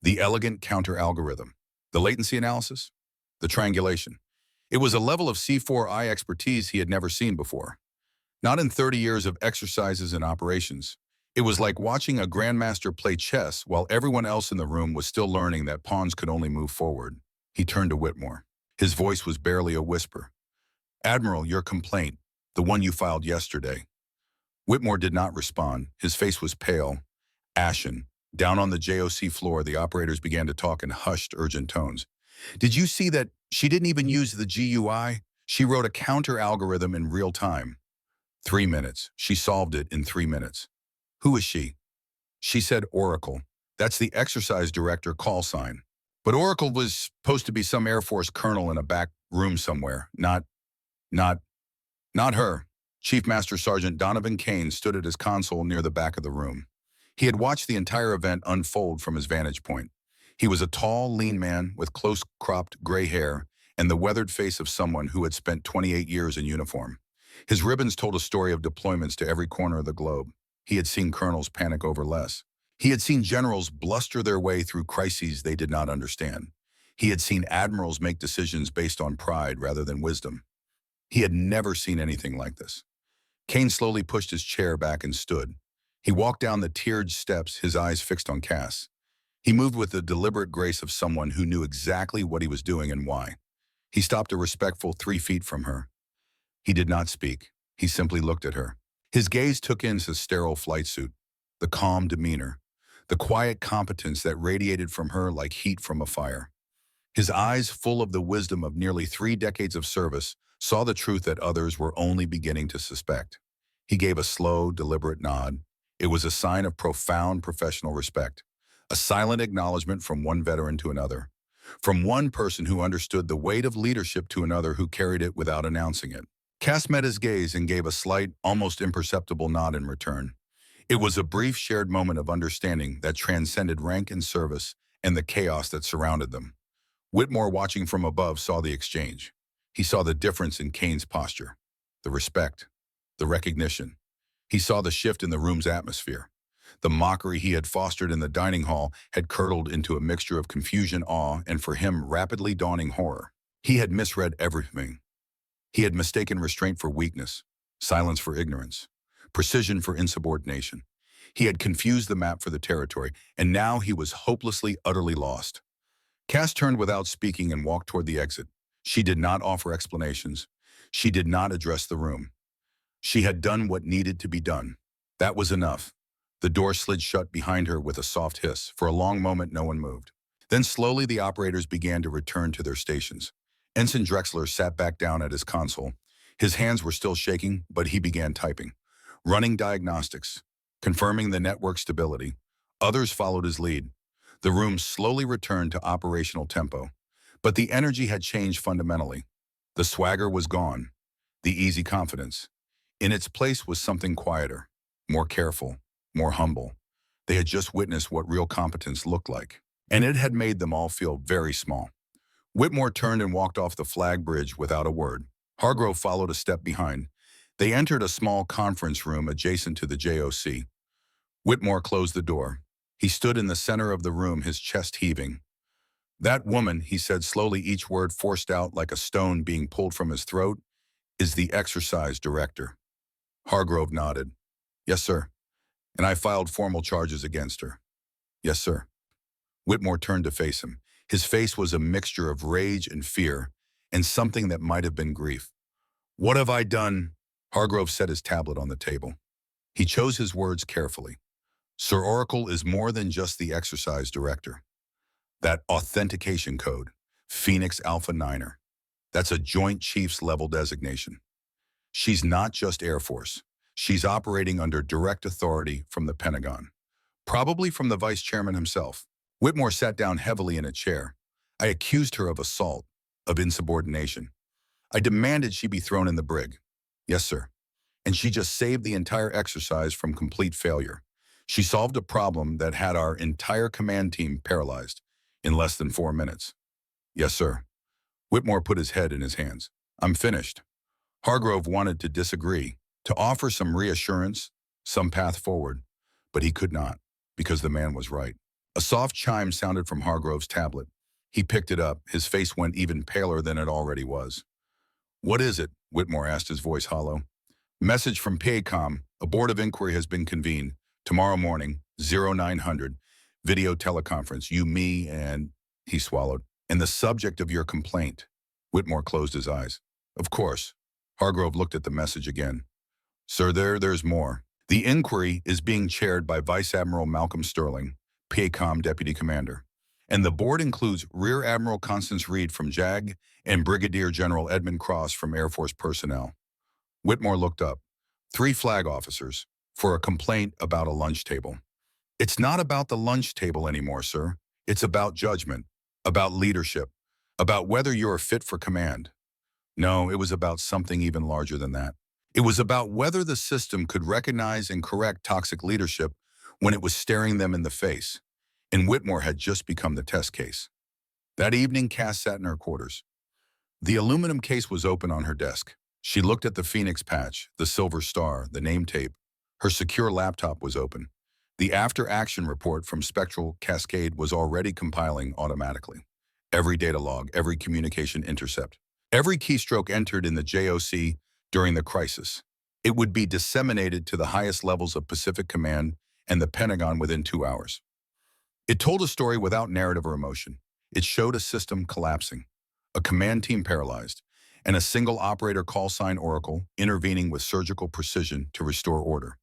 The elegant counter algorithm, the latency analysis, the triangulation. It was a level of C4I expertise he had never seen before. Not in 30 years of exercises and operations. It was like watching a grandmaster play chess while everyone else in the room was still learning that pawns could only move forward. He turned to Whitmore. His voice was barely a whisper. "Admiral, your complaint, the one you filed yesterday." Whitmore did not respond. His face was pale, ashen. Down on the JOC floor, the operators began to talk in hushed, urgent tones. "Did you see that she didn't even use the GUI? She wrote a counter algorithm in real time. 3 minutes. She solved it in 3 minutes." "Who is she?" "She said Oracle. That's the exercise director call sign." But Oracle was supposed to be some Air Force colonel in a back room somewhere. Not, not her. Chief Master Sergeant Donovan Kane stood at his console near the back of the room. He had watched the entire event unfold from his vantage point. He was a tall, lean man with close-cropped gray hair and the weathered face of someone who had spent 28 years in uniform. His ribbons told a story of deployments to every corner of the globe. He had seen colonels panic over less. He had seen generals bluster their way through crises they did not understand. He had seen admirals make decisions based on pride rather than wisdom. He had never seen anything like this. Kane slowly pushed his chair back and stood. He walked down the tiered steps, his eyes fixed on Cass. He moved with the deliberate grace of someone who knew exactly what he was doing and why. He stopped a respectful 3 feet from her. He did not speak. He simply looked at her. His gaze took in his sterile flight suit, the calm demeanor, the quiet competence that radiated from her like heat from a fire. His eyes, full of the wisdom of nearly 3 decades of service, saw the truth that others were only beginning to suspect. He gave a slow, deliberate nod. It was a sign of profound professional respect, a silent acknowledgement from one veteran to another, from one person who understood the weight of leadership to another who carried it without announcing it. Cass met his gaze and gave a slight, almost imperceptible nod in return. It was a brief shared moment of understanding that transcended rank and service and the chaos that surrounded them. Whitmore, watching from above, saw the exchange. He saw the difference in Kane's posture, the respect, the recognition. He saw the shift in the room's atmosphere. The mockery he had fostered in the dining hall had curdled into a mixture of confusion, awe, and for him, rapidly dawning horror. He had misread everything. He had mistaken restraint for weakness, silence for ignorance, precision for insubordination. He had confused the map for the territory, and now he was hopelessly, utterly lost. Cass turned without speaking and walked toward the exit. She did not offer explanations. She did not address the room. She had done what needed to be done. That was enough. The door slid shut behind her with a soft hiss. For a long moment, no one moved. Then slowly the operators began to return to their stations. Ensign Drexler sat back down at his console. His hands were still shaking, but he began typing. Running diagnostics, confirming the network stability. Others followed his lead. The room slowly returned to operational tempo. But the energy had changed fundamentally. The swagger was gone, the easy confidence. In its place was something quieter, more careful, more humble. They had just witnessed what real competence looked like, and it had made them all feel very small. Whitmore turned and walked off the flag bridge without a word. Hargrove followed a step behind. They entered a small conference room adjacent to the JOC. Whitmore closed the door. He stood in the center of the room, his chest heaving. "That woman," he said slowly, each word forced out like a stone being pulled from his throat, "is the exercise director." Hargrove nodded. "Yes, sir. And I filed formal charges against her." "Yes, sir." Whitmore turned to face him. His face was a mixture of rage and fear, and something that might have been grief. "What have I done?" Hargrove set his tablet on the table. He chose his words carefully. "Sir Oracle is more than just the exercise director. That authentication code, Phoenix Alpha Niner, that's a Joint Chiefs level designation. She's not just Air Force. She's operating under direct authority from the Pentagon, probably from the Vice Chairman himself." Whitmore sat down heavily in a chair. "I accused her of assault, of insubordination. I demanded she be thrown in the brig." "Yes, sir. And she just saved the entire exercise from complete failure. She solved a problem that had our entire command team paralyzed in less than 4 minutes." "Yes, sir." Whitmore put his head in his hands. "I'm finished." Hargrove wanted to disagree, to offer some reassurance, some path forward, but he could not, because the man was right. A soft chime sounded from Hargrove's tablet. He picked it up. His face went even paler than it already was. "What is it?" Whitmore asked, his voice hollow. "Message from PACOM. A board of inquiry has been convened. Tomorrow morning, 0900, video teleconference, you, me, and he swallowed. And the subject of your complaint. Whitmore closed his eyes. Of course. Hargrove looked at the message again. Sir, there's more. The inquiry is being chaired by Vice Admiral Malcolm Sterling, PACOM Deputy Commander. And the board includes Rear Admiral Constance Reed from JAG and Brigadier General Edmund Cross from Air Force personnel. Whitmore looked up. 3 flag officers for a complaint about a lunch table. It's not about the lunch table anymore, sir. It's about judgment, about leadership, about whether you're fit for command. No, it was about something even larger than that. It was about whether the system could recognize and correct toxic leadership when it was staring them in the face. And Whitmore had just become the test case. That evening, Cass sat in her quarters. The aluminum case was open on her desk. She looked at the Phoenix patch, the silver star, the name tape. Her secure laptop was open. The after-action report from Spectral Cascade was already compiling automatically. Every data log, every communication intercept, every keystroke entered in the JOC during the crisis. It would be disseminated to the highest levels of Pacific Command and the Pentagon within 2 hours. It told a story without narrative or emotion. It showed a system collapsing, a command team paralyzed, and a single operator call sign Oracle intervening with surgical precision to restore order.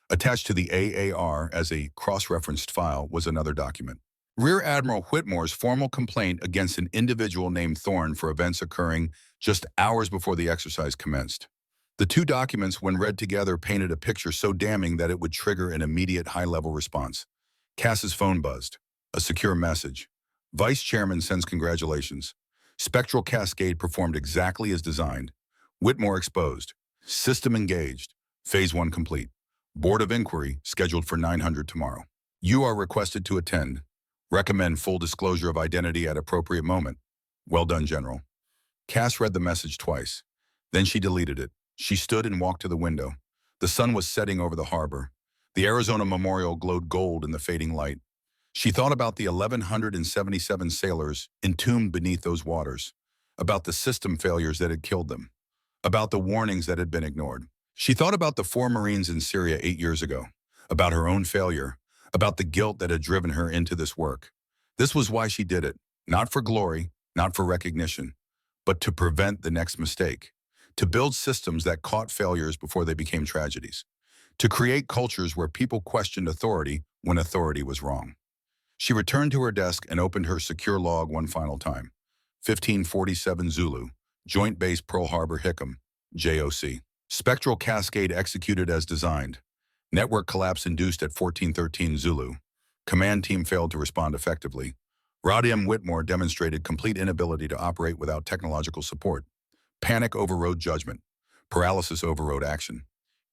Attached to the AAR as a cross-referenced file was another document. Rear Admiral Whitmore's formal complaint against an individual named Thorne for events occurring just hours before the exercise commenced. The 2 documents, when read together, painted a picture so damning that it would trigger an immediate high-level response. Cass's phone buzzed. A secure message. Vice Chairman sends congratulations. Spectral Cascade performed exactly as designed. Whitmore exposed. System engaged. Phase 1 complete. Board of Inquiry scheduled for 900 tomorrow. You are requested to attend. Recommend full disclosure of identity at appropriate moment. Well done, General. Cass read the message twice. Then she deleted it. She stood and walked to the window. The sun was setting over the harbor. The Arizona Memorial glowed gold in the fading light. She thought about the 1,177 sailors entombed beneath those waters, about the system failures that had killed them, about the warnings that had been ignored. She thought about the 4 Marines in Syria 8 years ago, about her own failure, about the guilt that had driven her into this work. This was why she did it, not for glory, not for recognition, but to prevent the next mistake, to build systems that caught failures before they became tragedies, to create cultures where people questioned authority when authority was wrong. She returned to her desk and opened her secure log one final time. 1547 Zulu, Joint Base Pearl Harbor Hickam, JOC. Spectral Cascade executed as designed. Network collapse induced at 1413 Zulu. Command team failed to respond effectively. Rod M. Whitmore demonstrated complete inability to operate without technological support. Panic overrode judgment. Paralysis overrode action.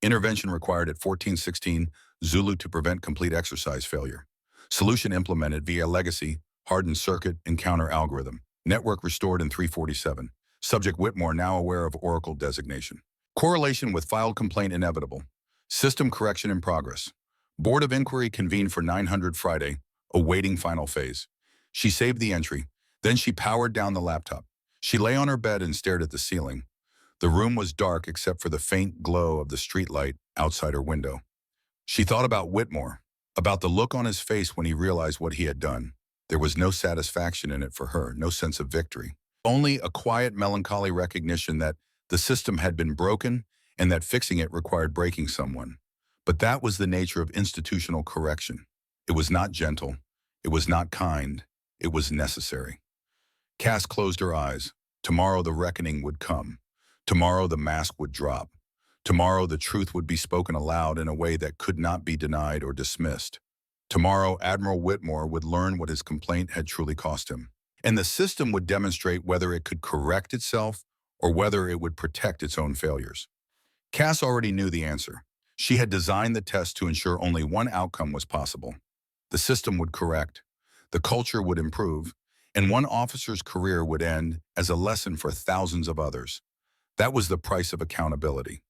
Intervention required at 1416 Zulu to prevent complete exercise failure. Solution implemented via legacy, hardened circuit, and counter algorithm. Network restored in 347. Subject Whitmore now aware of Oracle designation. Correlation with filed complaint inevitable. System correction in progress. Board of Inquiry convened for 900 Friday, awaiting final phase. She saved the entry. Then she powered down the laptop. She lay on her bed and stared at the ceiling. The room was dark except for the faint glow of the streetlight outside her window. She thought about Whitmore, about the look on his face when he realized what he had done. There was no satisfaction in it for her, no sense of victory. Only a quiet, melancholy recognition that the system had been broken and that fixing it required breaking someone. But that was the nature of institutional correction. It was not gentle. It was not kind. It was necessary. Cass closed her eyes. Tomorrow the reckoning would come. Tomorrow the mask would drop. Tomorrow the truth would be spoken aloud in a way that could not be denied or dismissed. Tomorrow Admiral Whitmore would learn what his complaint had truly cost him. And the system would demonstrate whether it could correct itself or whether it would protect its own failures. Cass already knew the answer. She had designed the test to ensure only one outcome was possible. The system would correct, the culture would improve, and one officer's career would end as a lesson for thousands of others. That was the price of accountability.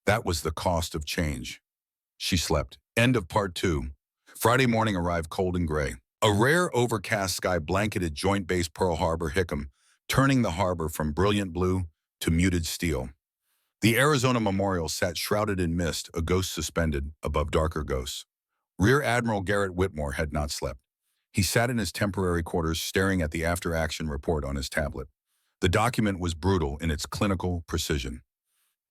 That was the cost of change. She slept. End of part 2. Friday morning arrived cold and gray. A rare overcast sky blanketed Joint Base Pearl Harbor Hickam, turning the harbor from brilliant blue to muted steel. The Arizona Memorial sat shrouded in mist, a ghost suspended above darker ghosts. Rear Admiral Garrett Whitmore had not slept. He sat in his temporary quarters staring at the after-action report on his tablet. The document was brutal in its clinical precision.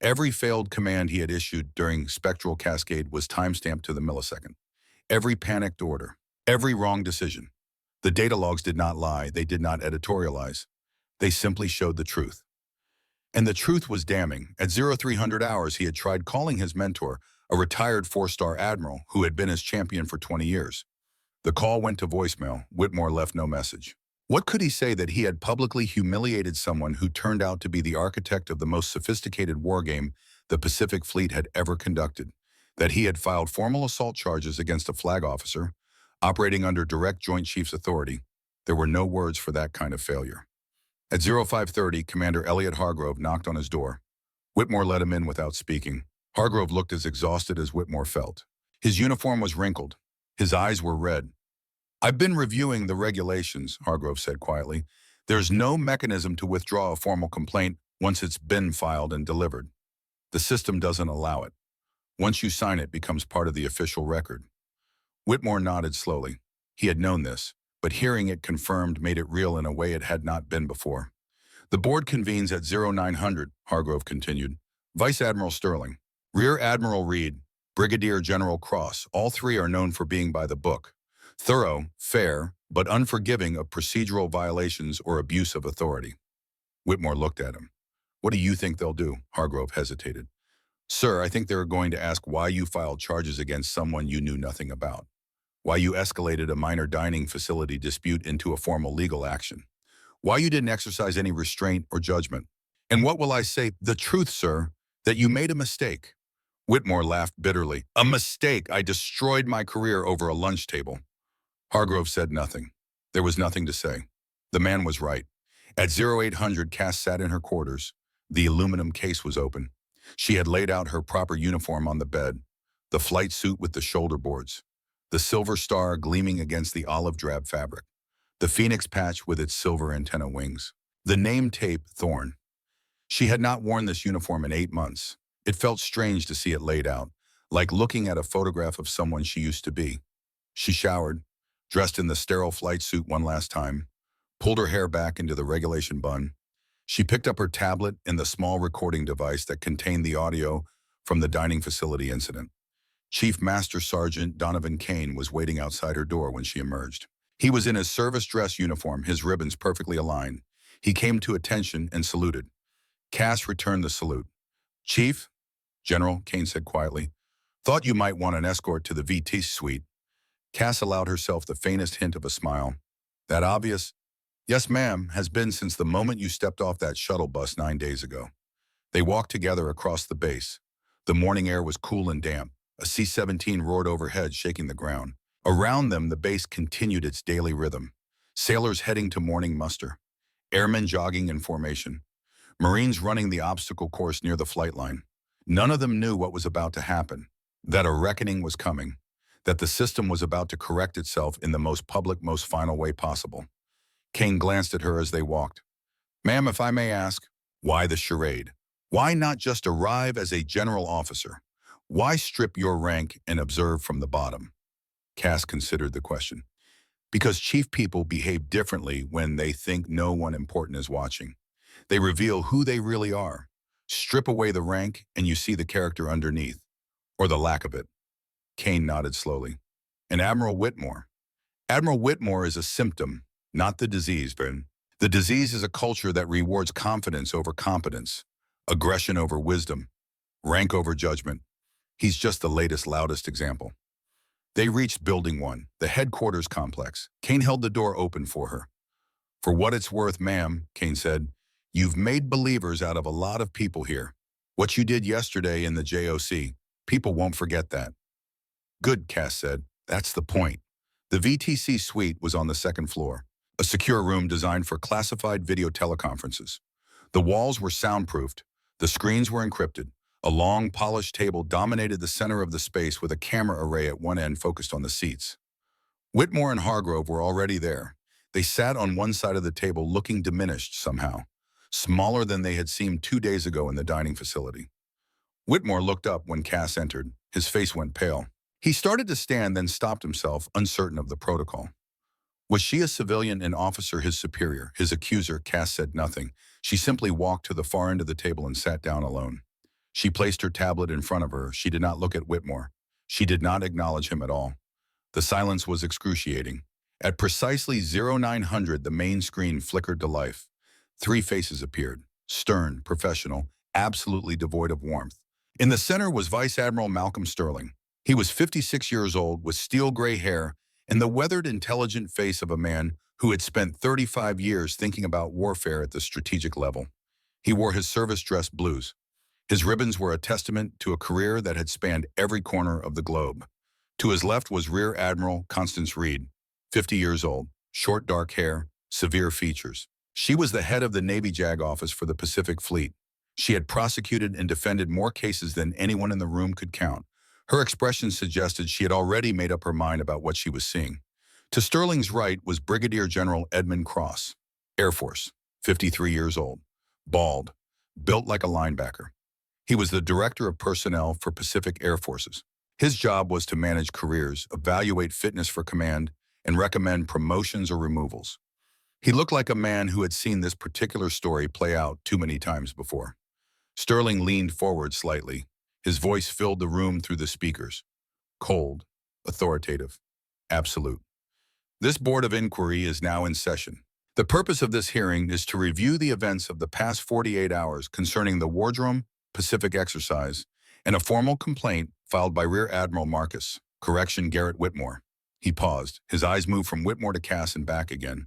Every failed command he had issued during Spectral Cascade was timestamped to the millisecond. Every panicked order, every wrong decision. The data logs did not lie, they did not editorialize. They simply showed the truth. And the truth was damning. At 0300 hours, he had tried calling his mentor, a retired four-star admiral who had been his champion for 20 years. The call went to voicemail. Whitmore left no message. What could he say that he had publicly humiliated someone who turned out to be the architect of the most sophisticated wargame the Pacific Fleet had ever conducted? That he had filed formal assault charges against a flag officer, operating under direct Joint Chiefs authority? There were no words for that kind of failure. At 0530, Commander Elliot Hargrove knocked on his door. Whitmore let him in without speaking. Hargrove looked as exhausted as Whitmore felt. His uniform was wrinkled. His eyes were red. "I've been reviewing the regulations," Hargrove said quietly. "There's no mechanism to withdraw a formal complaint once it's been filed and delivered. The system doesn't allow it. Once you sign it becomes part of the official record." Whitmore nodded slowly. He had known this, but hearing it confirmed made it real in a way it had not been before. "The board convenes at 0900, Hargrove continued. "Vice Admiral Sterling, Rear Admiral Reed, Brigadier General Cross, all three are known for being by the book. Thorough, fair, but unforgiving of procedural violations or abuse of authority." Whitmore looked at him. "What do you think they'll do?" Hargrove hesitated. "Sir, I think they're going to ask why you filed charges against someone you knew nothing about. Why you escalated a minor dining facility dispute into a formal legal action. Why you didn't exercise any restraint or judgment. And what will I say? The truth, sir, that you made a mistake." Whitmore laughed bitterly. "A mistake! I destroyed my career over a lunch table." Hargrove said nothing. There was nothing to say. The man was right. At 0800, Cass sat in her quarters. The aluminum case was open. She had laid out her proper uniform on the bed, the flight suit with the shoulder boards, the silver star gleaming against the olive drab fabric, the phoenix patch with its silver antenna wings, the name tape Thorn. She had not worn this uniform in 8 months. It felt strange to see it laid out, like looking at a photograph of someone she used to be. She showered, dressed in the sterile flight suit one last time, pulled her hair back into the regulation bun. She picked up her tablet and the small recording device that contained the audio from the dining facility incident. Chief Master Sergeant Donovan Kane was waiting outside her door when she emerged. He was in his service dress uniform, his ribbons perfectly aligned. He came to attention and saluted. Cass returned the salute. "Chief?" "General," Kane said quietly. "Thought you might want an escort to the VT suite." Cass allowed herself the faintest hint of a smile. "That obvious?" "Yes, ma'am, has been since the moment you stepped off that shuttle bus 9 days ago." They walked together across the base. The morning air was cool and damp. A C-17 roared overhead, shaking the ground. Around them, the base continued its daily rhythm. Sailors heading to morning muster. Airmen jogging in formation. Marines running the obstacle course near the flight line. None of them knew what was about to happen, that a reckoning was coming, that the system was about to correct itself in the most public, most final way possible. Kane glanced at her as they walked. "Ma'am, if I may ask, why the charade? Why not just arrive as a general officer? Why strip your rank and observe from the bottom?" Cass considered the question. "Because chief people behave differently when they think no one important is watching. They reveal who they really are. Strip away the rank and you see the character underneath, or the lack of it." Kane nodded slowly. "And Admiral Whitmore?" "Admiral Whitmore is a symptom, not the disease, Ben. The disease is a culture that rewards confidence over competence, aggression over wisdom, rank over judgment. He's just the latest, loudest example." They reached Building 1, the headquarters complex. Kane held the door open for her. "For what it's worth, ma'am," Kane said, "you've made believers out of a lot of people here. What you did yesterday in the JOC, people won't forget that." "Good," Cass said. "That's the point." The VTC suite was on the second floor, a secure room designed for classified video teleconferences. The walls were soundproofed. The screens were encrypted. A long, polished table dominated the center of the space with a camera array at one end focused on the seats. Whitmore and Hargrove were already there. They sat on one side of the table looking diminished somehow, smaller than they had seemed 2 days ago in the dining facility. Whitmore looked up when Cass entered. His face went pale. He started to stand, then stopped himself, uncertain of the protocol. Was she a civilian, an officer, his superior, his accuser? Cass said nothing. She simply walked to the far end of the table and sat down alone. She placed her tablet in front of her. She did not look at Whitmore. She did not acknowledge him at all. The silence was excruciating. At precisely 0900, the main screen flickered to life. Three faces appeared, stern, professional, absolutely devoid of warmth. In the center was Vice Admiral Malcolm Sterling. He was 56 years old, with steel gray hair and the weathered, intelligent face of a man who had spent 35 years thinking about warfare at the strategic level. He wore his service dress blues. His ribbons were a testament to a career that had spanned every corner of the globe. To his left was Rear Admiral Constance Reed, 50 years old, short dark hair, severe features. She was the head of the Navy JAG office for the Pacific Fleet. She had prosecuted and defended more cases than anyone in the room could count. Her expression suggested she had already made up her mind about what she was seeing. To Sterling's right was Brigadier General Edmund Cross, Air Force, 53 years old, bald, built like a linebacker. He was the Director of Personnel for Pacific Air Forces. His job was to manage careers, evaluate fitness for command, and recommend promotions or removals. He looked like a man who had seen this particular story play out too many times before. Sterling leaned forward slightly. His voice filled the room through the speakers. Cold, authoritative, absolute. This Board of Inquiry is now in session. The purpose of this hearing is to review the events of the past 48 hours concerning the Wardroom Pacific exercise and a formal complaint filed by Rear Admiral Marcus, Garrett Whitmore. He paused. His eyes moved from Whitmore to Cass and back again.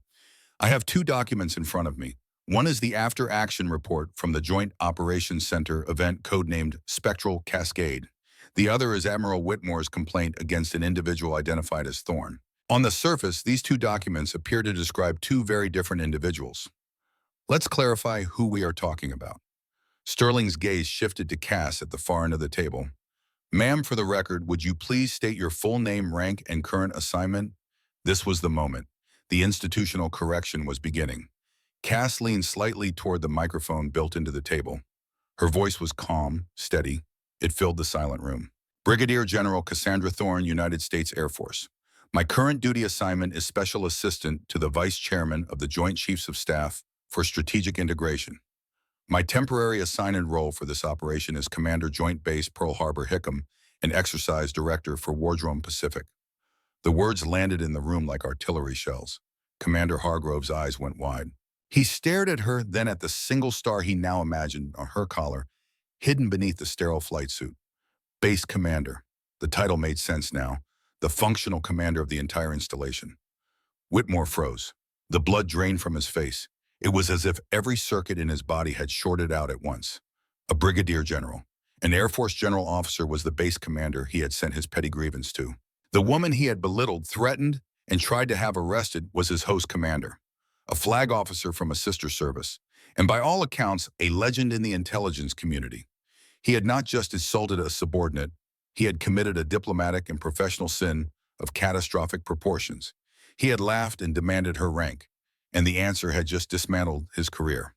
I have two documents in front of me. One is the after-action report from the Joint Operations Center event codenamed Spectral Cascade. The other is Admiral Whitmore's complaint against an individual identified as Thorne. On the surface, these two documents appear to describe two very different individuals. Let's clarify who we are talking about. Sterling's gaze shifted to Cass at the far end of the table. Ma'am, for the record, would you please state your full name, rank, and current assignment? This was the moment. The institutional correction was beginning. Cass leaned slightly toward the microphone built into the table. Her voice was calm, steady. It filled the silent room. Brigadier General Cassandra Thorne, United States Air Force. My current duty assignment is Special Assistant to the Vice Chairman of the Joint Chiefs of Staff for Strategic Integration. My temporary assigned role for this operation is Commander Joint Base Pearl Harbor Hickam and Exercise Director for Wardroom Pacific. The words landed in the room like artillery shells. Commander Hargrove's eyes went wide. He stared at her, then at the single star he now imagined on her collar, hidden beneath the sterile flight suit. Base Commander. The title made sense now. The functional commander of the entire installation. Whitmore froze. The blood drained from his face. It was as if every circuit in his body had shorted out at once. A brigadier general, an Air Force general officer, was the base commander he had sent his petty grievance to. The woman he had belittled, threatened, and tried to have arrested was his host commander, a flag officer from a sister service, and by all accounts, a legend in the intelligence community. He had not just insulted a subordinate, he had committed a diplomatic and professional sin of catastrophic proportions. He had laughed and demanded her rank, and the answer had just dismantled his career.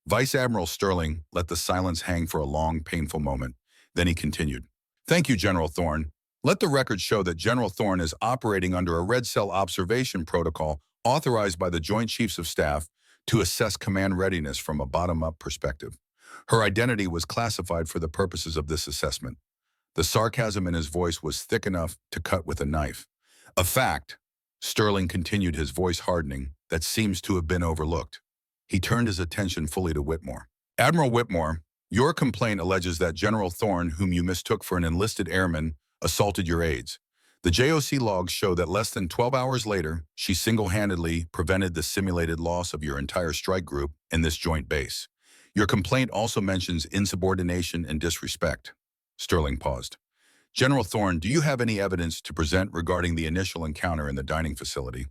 Vice Admiral Sterling let the silence hang for a long, painful moment. Then he continued. Thank you, General Thorne. Let the record show that General Thorne is operating under a red cell observation protocol authorized by the Joint Chiefs of Staff to assess command readiness from a bottom-up perspective. Her identity was classified for the purposes of this assessment. The sarcasm in his voice was thick enough to cut with a knife. A fact, Sterling continued, his voice hardening, that seems to have been overlooked. He turned his attention fully to Whitmore. Admiral Whitmore, your complaint alleges that General Thorne, whom you mistook for an enlisted airman, assaulted your aides. The JOC logs show that less than 12 hours later, she single-handedly prevented the simulated loss of your entire strike group in this joint base. Your complaint also mentions insubordination and disrespect. Sterling paused. General Thorne, do you have any evidence to present regarding the initial encounter in the dining facility?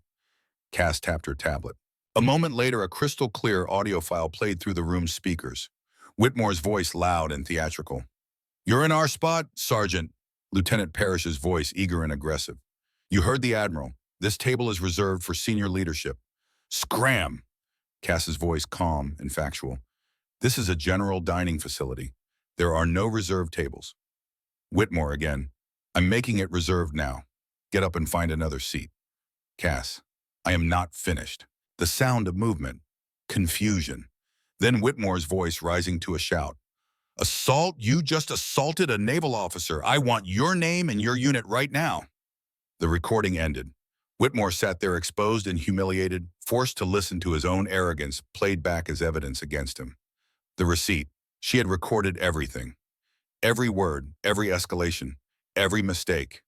Cass tapped her tablet. A moment later, a crystal-clear audio file played through the room's speakers. Whitmore's voice loud and theatrical. You're in our spot, Sergeant. Lieutenant Parrish's voice eager and aggressive. You heard the Admiral. This table is reserved for senior leadership. Scram! Cass's voice calm and factual. This is a general dining facility. There are no reserved tables. Whitmore again. I'm making it reserved now. Get up and find another seat. Cass, I am not finished. The sound of movement. Confusion. Then Whitmore's voice rising to a shout. Assault? You just assaulted a naval officer. I want your name and your unit right now. The recording ended. Whitmore sat there exposed and humiliated, forced to listen to his own arrogance played back as evidence against him. The receipt. She had recorded everything. Every word, every escalation, every mistake.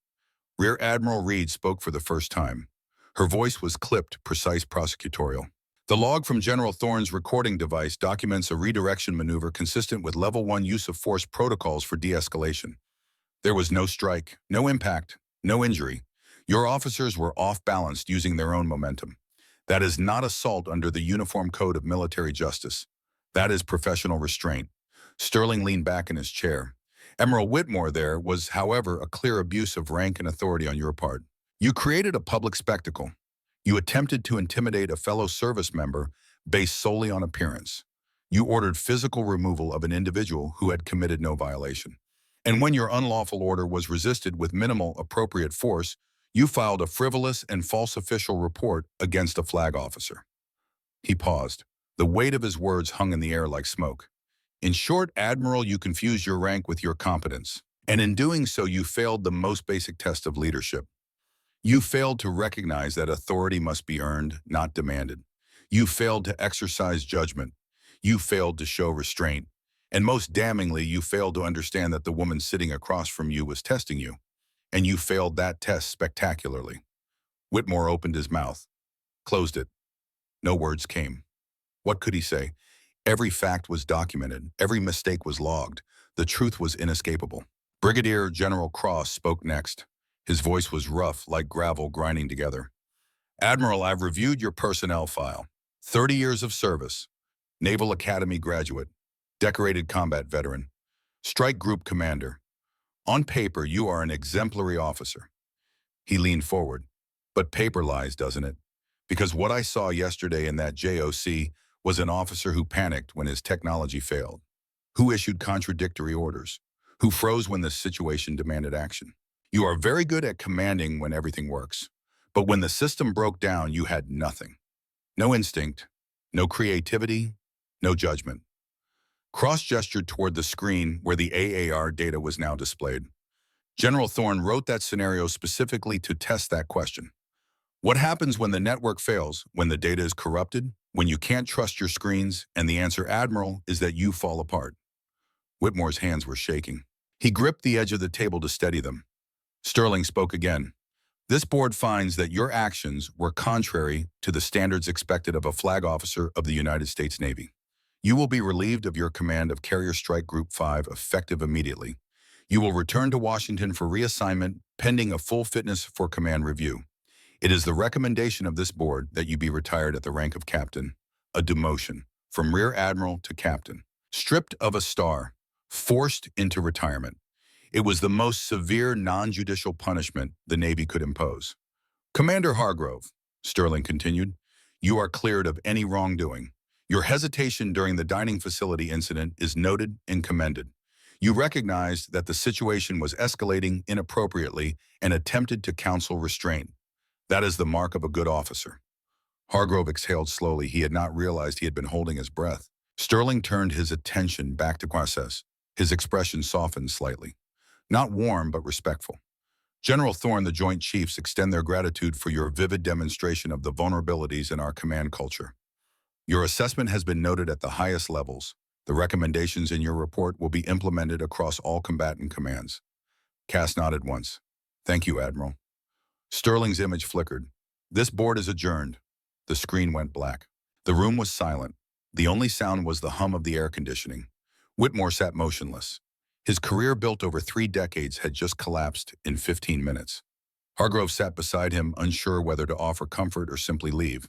Rear Admiral Reed spoke for the first time. Her voice was clipped, precise prosecutorial. The log from General Thorne's recording device documents a redirection maneuver consistent with Level 1 use of force protocols for de-escalation. There was no strike, no impact, no injury. Your officers were off-balanced using their own momentum. That is not assault under the Uniform Code of Military Justice. That is professional restraint. Sterling leaned back in his chair. Admiral Whitmore there was, however, a clear abuse of rank and authority on your part. You created a public spectacle. You attempted to intimidate a fellow service member based solely on appearance. You ordered physical removal of an individual who had committed no violation. And when your unlawful order was resisted with minimal appropriate force, you filed a frivolous and false official report against a flag officer. He paused. The weight of his words hung in the air like smoke. In short, Admiral, you confused your rank with your competence. And in doing so, you failed the most basic test of leadership. You failed to recognize that authority must be earned, not demanded. You failed to exercise judgment. You failed to show restraint. And most damningly, you failed to understand that the woman sitting across from you was testing you. And you failed that test spectacularly. Whitmore opened his mouth, closed it. No words came. What could he say? Every fact was documented. Every mistake was logged. The truth was inescapable. Brigadier General Cross spoke next. His voice was rough, like gravel grinding together. Admiral, I've reviewed your personnel file. 30 years of service. Naval Academy graduate. Decorated combat veteran. Strike Group commander. On paper, you are an exemplary officer. He leaned forward. But paper lies, doesn't it? Because what I saw yesterday in that JOC was an officer who panicked when his technology failed, who issued contradictory orders, who froze when the situation demanded action. You are very good at commanding when everything works, but when the system broke down, you had nothing. No instinct, no creativity, no judgment. Cross gestured toward the screen where the AAR data was now displayed. General Thorne wrote that scenario specifically to test that question. What happens when the network fails, when the data is corrupted, when you can't trust your screens, and the answer, Admiral, is that you fall apart. Whitmore's hands were shaking. He gripped the edge of the table to steady them. Sterling spoke again. This board finds that your actions were contrary to the standards expected of a flag officer of the United States Navy. You will be relieved of your command of Carrier Strike Group 5 effective immediately. You will return to Washington for reassignment pending a full fitness for command review. It is the recommendation of this board that you be retired at the rank of captain, a demotion, from rear admiral to captain, stripped of a star, forced into retirement. It was the most severe non-judicial punishment the Navy could impose. Commander Hargrove, Sterling continued, you are cleared of any wrongdoing. Your hesitation during the dining facility incident is noted and commended. You recognized that the situation was escalating inappropriately and attempted to counsel restraint. That is the mark of a good officer. Hargrove exhaled slowly. He had not realized he had been holding his breath. Sterling turned his attention back to Quassez. His expression softened slightly. Not warm, but respectful. General Thorne, the Joint Chiefs extend their gratitude for your vivid demonstration of the vulnerabilities in our command culture. Your assessment has been noted at the highest levels. The recommendations in your report will be implemented across all combatant commands. Cass nodded once. Thank you, Admiral. Sterling's image flickered. This board is adjourned. The screen went black. The room was silent. The only sound was the hum of the air conditioning. Whitmore sat motionless. His career built over 3 decades had just collapsed in 15 minutes. Hargrove sat beside him, unsure whether to offer comfort or simply leave.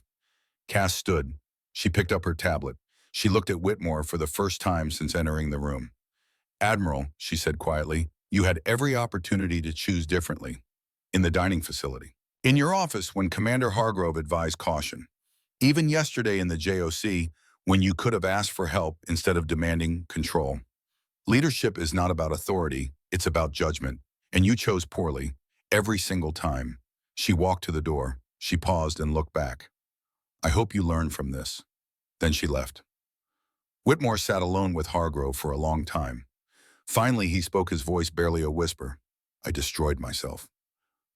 Cass stood. She picked up her tablet. She looked at Whitmore for the first time since entering the room. Admiral, she said quietly, you had every opportunity to choose differently. In the dining facility. In your office when Commander Hargrove advised caution. Even yesterday in the JOC when you could have asked for help instead of demanding control. Leadership is not about authority, it's about judgment. And you chose poorly, every single time. She walked to the door. She paused and looked back. I hope you learn from this. Then she left. Whitmore sat alone with Hargrove for a long time. Finally, he spoke, his voice barely a whisper. I destroyed myself.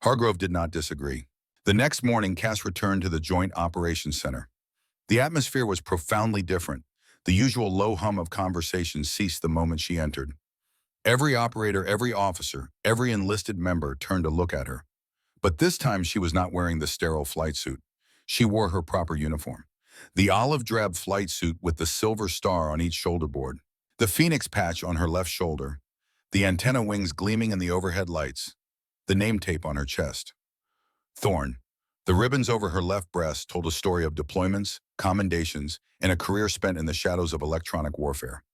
Hargrove did not disagree. The next morning, Cass returned to the Joint Operations Center. The atmosphere was profoundly different. The usual low hum of conversation ceased the moment she entered. Every operator, every officer, every enlisted member turned to look at her. But this time she was not wearing the sterile flight suit. She wore her proper uniform. The olive drab flight suit with the silver star on each shoulder board, the phoenix patch on her left shoulder, the antenna wings gleaming in the overhead lights, the name tape on her chest. Thorn. The ribbons over her left breast told a story of deployments, commendations, and a career spent in the shadows of electronic warfare.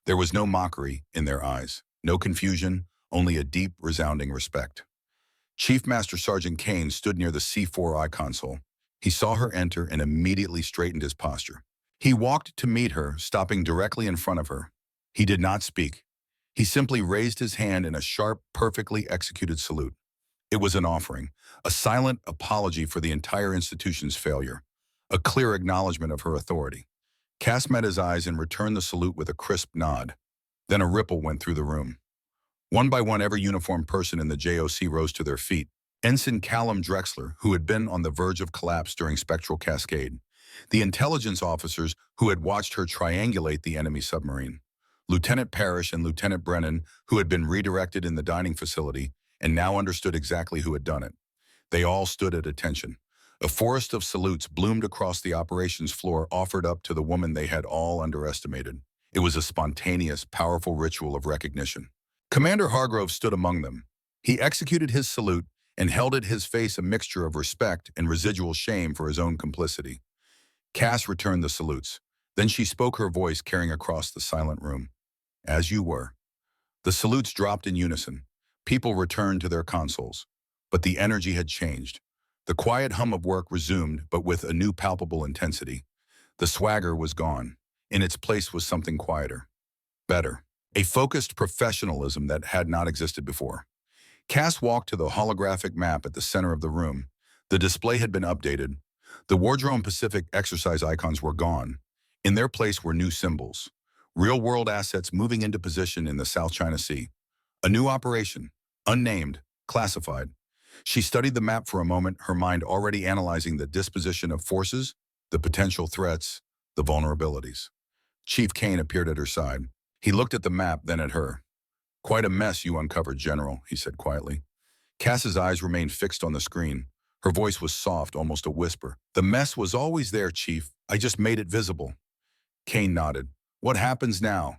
There was no mockery in their eyes, no confusion, only a deep, resounding respect. Chief Master Sergeant Kane stood near the C4I console. He saw her enter and immediately straightened his posture. He walked to meet her, stopping directly in front of her. He did not speak. He simply raised his hand in a sharp, perfectly executed salute. It was an offering, a silent apology for the entire institution's failure, a clear acknowledgement of her authority. Cass met his eyes and returned the salute with a crisp nod. Then a ripple went through the room. One by one, every uniformed person in the JOC rose to their feet. Ensign Callum Drexler, who had been on the verge of collapse during Spectral Cascade. The intelligence officers who had watched her triangulate the enemy submarine. Lieutenant Parrish and Lieutenant Brennan, who had been redirected in the dining facility and now understood exactly who had done it. They all stood at attention. A forest of salutes bloomed across the operations floor, offered up to the woman they had all underestimated. It was a spontaneous, powerful ritual of recognition. Commander Hargrove stood among them. He executed his salute and held at his face a mixture of respect and residual shame for his own complicity. Cass returned the salutes. Then she spoke, her voice carrying across the silent room. As you were. The salutes dropped in unison. People returned to their consoles. But the energy had changed. The quiet hum of work resumed, but with a new palpable intensity. The swagger was gone. In its place was something quieter. Better. A focused professionalism that had not existed before. Cass walked to the holographic map at the center of the room. The display had been updated. The Wardrome Pacific exercise icons were gone. In their place were new symbols. Real-world assets moving into position in the South China Sea. A new operation, unnamed, classified. She studied the map for a moment, her mind already analyzing the disposition of forces, the potential threats, the vulnerabilities. Chief Kane appeared at her side. He looked at the map, then at her. Quite a mess you uncovered, General, he said quietly. Cass's eyes remained fixed on the screen. Her voice was soft, almost a whisper. The mess was always there, Chief. I just made it visible. Kane nodded. What happens now?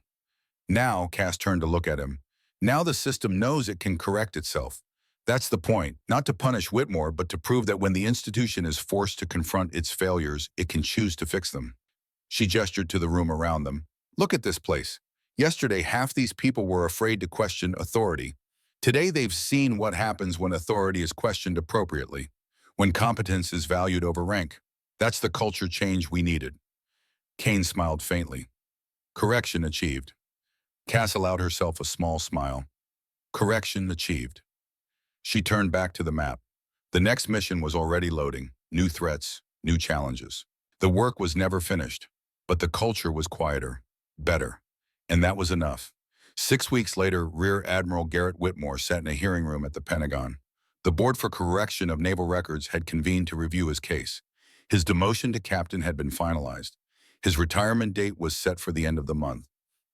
Now, Cass turned to look at him. Now the system knows it can correct itself. That's the point, not to punish Whitmore, but to prove that when the institution is forced to confront its failures, it can choose to fix them. She gestured to the room around them. Look at this place. Yesterday, half these people were afraid to question authority. Today, they've seen what happens when authority is questioned appropriately, when competence is valued over rank. That's the culture change we needed. Kane smiled faintly. Correction achieved. Cass allowed herself a small smile. Correction achieved. She turned back to the map. The next mission was already loading. New threats, new challenges. The work was never finished, but the culture was quieter, better. And that was enough. 6 weeks later, Rear Admiral Garrett Whitmore sat in a hearing room at the Pentagon. The Board for Correction of Naval Records had convened to review his case. His demotion to captain had been finalized. His retirement date was set for the end of the month.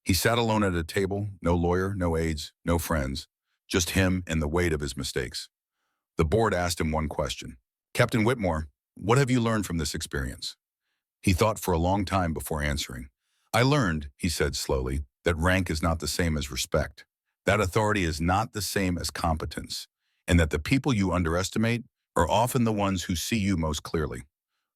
He sat alone at a table, no lawyer, no aides, no friends, just him and the weight of his mistakes. The board asked him one question. Captain Whitmore, what have you learned from this experience? He thought for a long time before answering. I learned, he said slowly, that rank is not the same as respect, that authority is not the same as competence, and that the people you underestimate are often the ones who see you most clearly.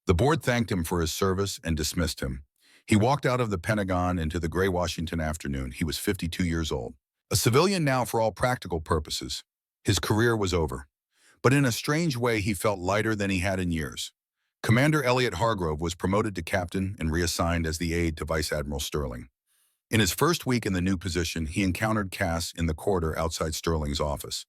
The board thanked him for his service and dismissed him. He walked out of the Pentagon into the gray Washington afternoon. He was 52 years old. A civilian now for all practical purposes. His career was over. But in a strange way, he felt lighter than he had in years. Commander Elliot Hargrove was promoted to captain and reassigned as the aide to Vice Admiral Sterling. In his first week in the new position, he encountered Cass in the corridor outside Sterling's office.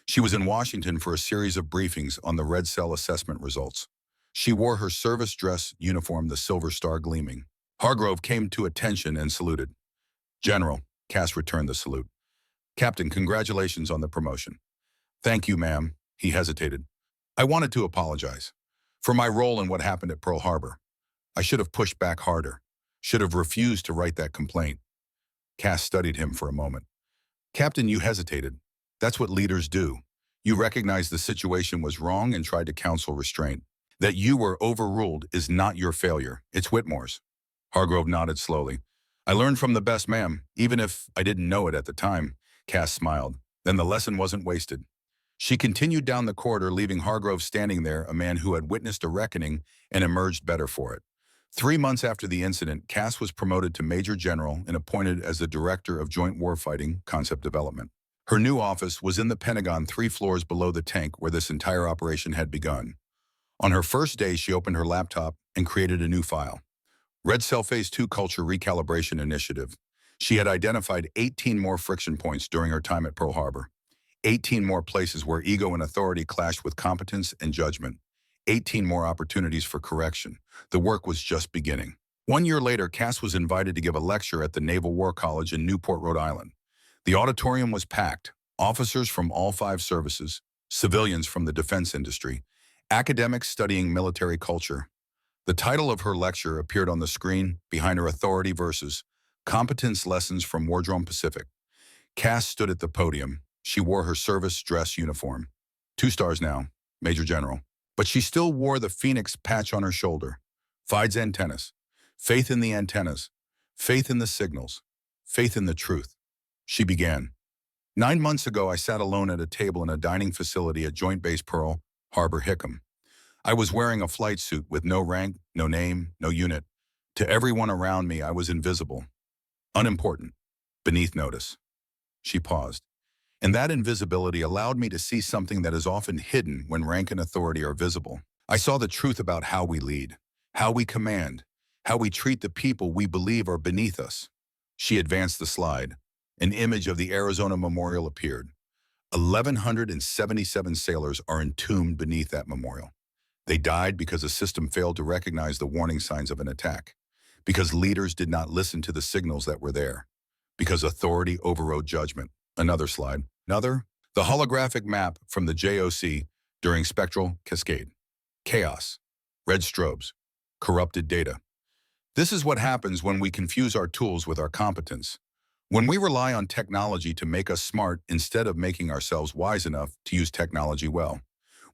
She was in Washington for a series of briefings on the Red Cell assessment results. She wore her service dress uniform, the silver star gleaming. Hargrove came to attention and saluted. "General," Cass returned the salute. "Captain, congratulations on the promotion." "Thank you, ma'am." He hesitated. "I wanted to apologize for my role in what happened at Pearl Harbor. I should have pushed back harder, should have refused to write that complaint." Cass studied him for a moment. "Captain, you hesitated. That's what leaders do. You recognized the situation was wrong and tried to counsel restraint. That you were overruled is not your failure. It's Whitmore's." Hargrove nodded slowly. "I learned from the best, ma'am, even if I didn't know it at the time." Cass smiled. Then the lesson wasn't wasted. She continued down the corridor, leaving Hargrove standing there, a man who had witnessed a reckoning and emerged better for it. 3 months after the incident, Cass was promoted to Major General and appointed as the Director of Joint Warfighting Concept Development. Her new office was in the Pentagon, 3 floors below the tank where this entire operation had begun. On her first day, she opened her laptop and created a new file. Red Cell Phase 2 Culture Recalibration Initiative. She had identified 18 more friction points during her time at Pearl Harbor. 18 more places where ego and authority clashed with competence and judgment. 18 more opportunities for correction. The work was just beginning. 1 year later, Cass was invited to give a lecture at the Naval War College in Newport, Rhode Island. The auditorium was packed. Officers from all 5 services, civilians from the defense industry, academics studying military culture. The title of her lecture appeared on the screen behind her: Authority versus Competence Lessons from Wardrome Pacific. Cass stood at the podium. She wore her service dress uniform. 2 stars now, Major General. But she still wore the Phoenix patch on her shoulder. FIDE's antennas. Faith in the antennas. Faith in the signals. Faith in the truth. She began. 9 months ago, I sat alone at a table in a dining facility at Joint Base Pearl Harbor, Hickam. I was wearing a flight suit with no rank, no name, no unit. To everyone around me, I was invisible, unimportant, beneath notice. She paused. And that invisibility allowed me to see something that is often hidden when rank and authority are visible. I saw the truth about how we lead, how we command, how we treat the people we believe are beneath us. She advanced the slide. An image of the Arizona Memorial appeared. 1,177 sailors are entombed beneath that memorial. They died because a system failed to recognize the warning signs of an attack, because leaders did not listen to the signals that were there, because authority overrode judgment. Another slide. The holographic map from the JOC during spectral cascade. Chaos. Red strobes. Corrupted data. This is what happens when we confuse our tools with our competence. When we rely on technology to make us smart instead of making ourselves wise enough to use technology well.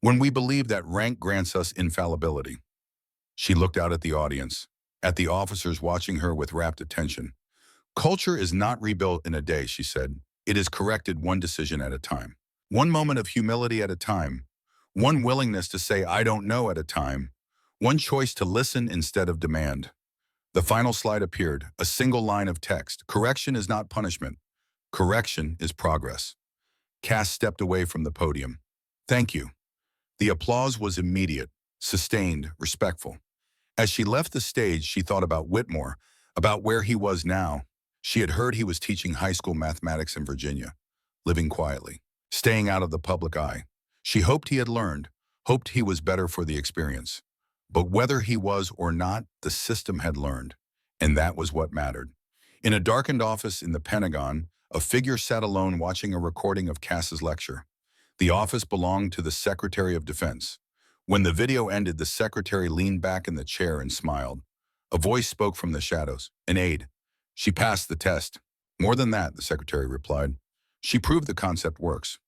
When we believe that rank grants us infallibility. She looked out at the audience, at the officers watching her with rapt attention. Culture is not rebuilt in a day, she said. It is corrected one decision at a time. One moment of humility at a time. One willingness to say, I don't know at a time. One choice to listen instead of demand. The final slide appeared, a single line of text. Correction is not punishment. Correction is progress. Cass stepped away from the podium. Thank you. The applause was immediate, sustained, respectful. As she left the stage, she thought about Whitmore, about where he was now. She had heard he was teaching high school mathematics in Virginia, living quietly, staying out of the public eye. She hoped he had learned, hoped he was better for the experience. But whether he was or not, the system had learned, and that was what mattered. In a darkened office in the Pentagon, a figure sat alone watching a recording of Cass's lecture. The office belonged to the Secretary of Defense. When the video ended, the secretary leaned back in the chair and smiled. A voice spoke from the shadows. An aide. She passed the test. More than that, the secretary replied. She proved the concept works.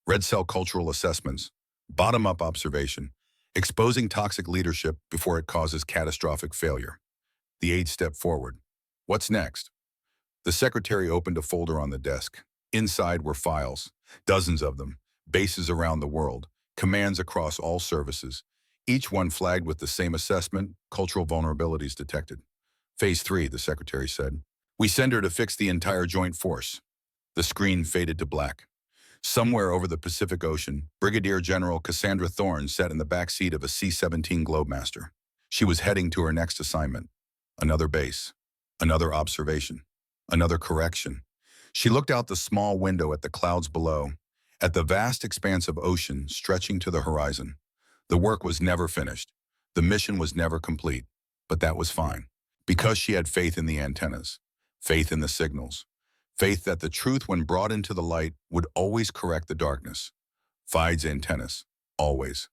Red Cell cultural assessments, bottom-up observation, exposing toxic leadership before it causes catastrophic failure. The aide stepped forward. What's next? The secretary opened a folder on the desk. Inside were files, dozens of them, bases around the world, commands across all services, each one flagged with the same assessment: cultural vulnerabilities detected. Phase 3, the secretary said. We send her to fix the entire joint force. The screen faded to black. Somewhere over the Pacific Ocean, Brigadier General Cassandra Thorne sat in the back seat of a C-17 Globemaster. She was heading to her next assignment. Another base, another observation, another correction. She looked out the small window at the clouds below. At the vast expanse of ocean stretching to the horizon, the work was never finished. The mission was never complete, but that was fine. Because she had faith in the antennas, faith in the signals, faith that the truth when brought into the light would always correct the darkness. Fide's antennas, always.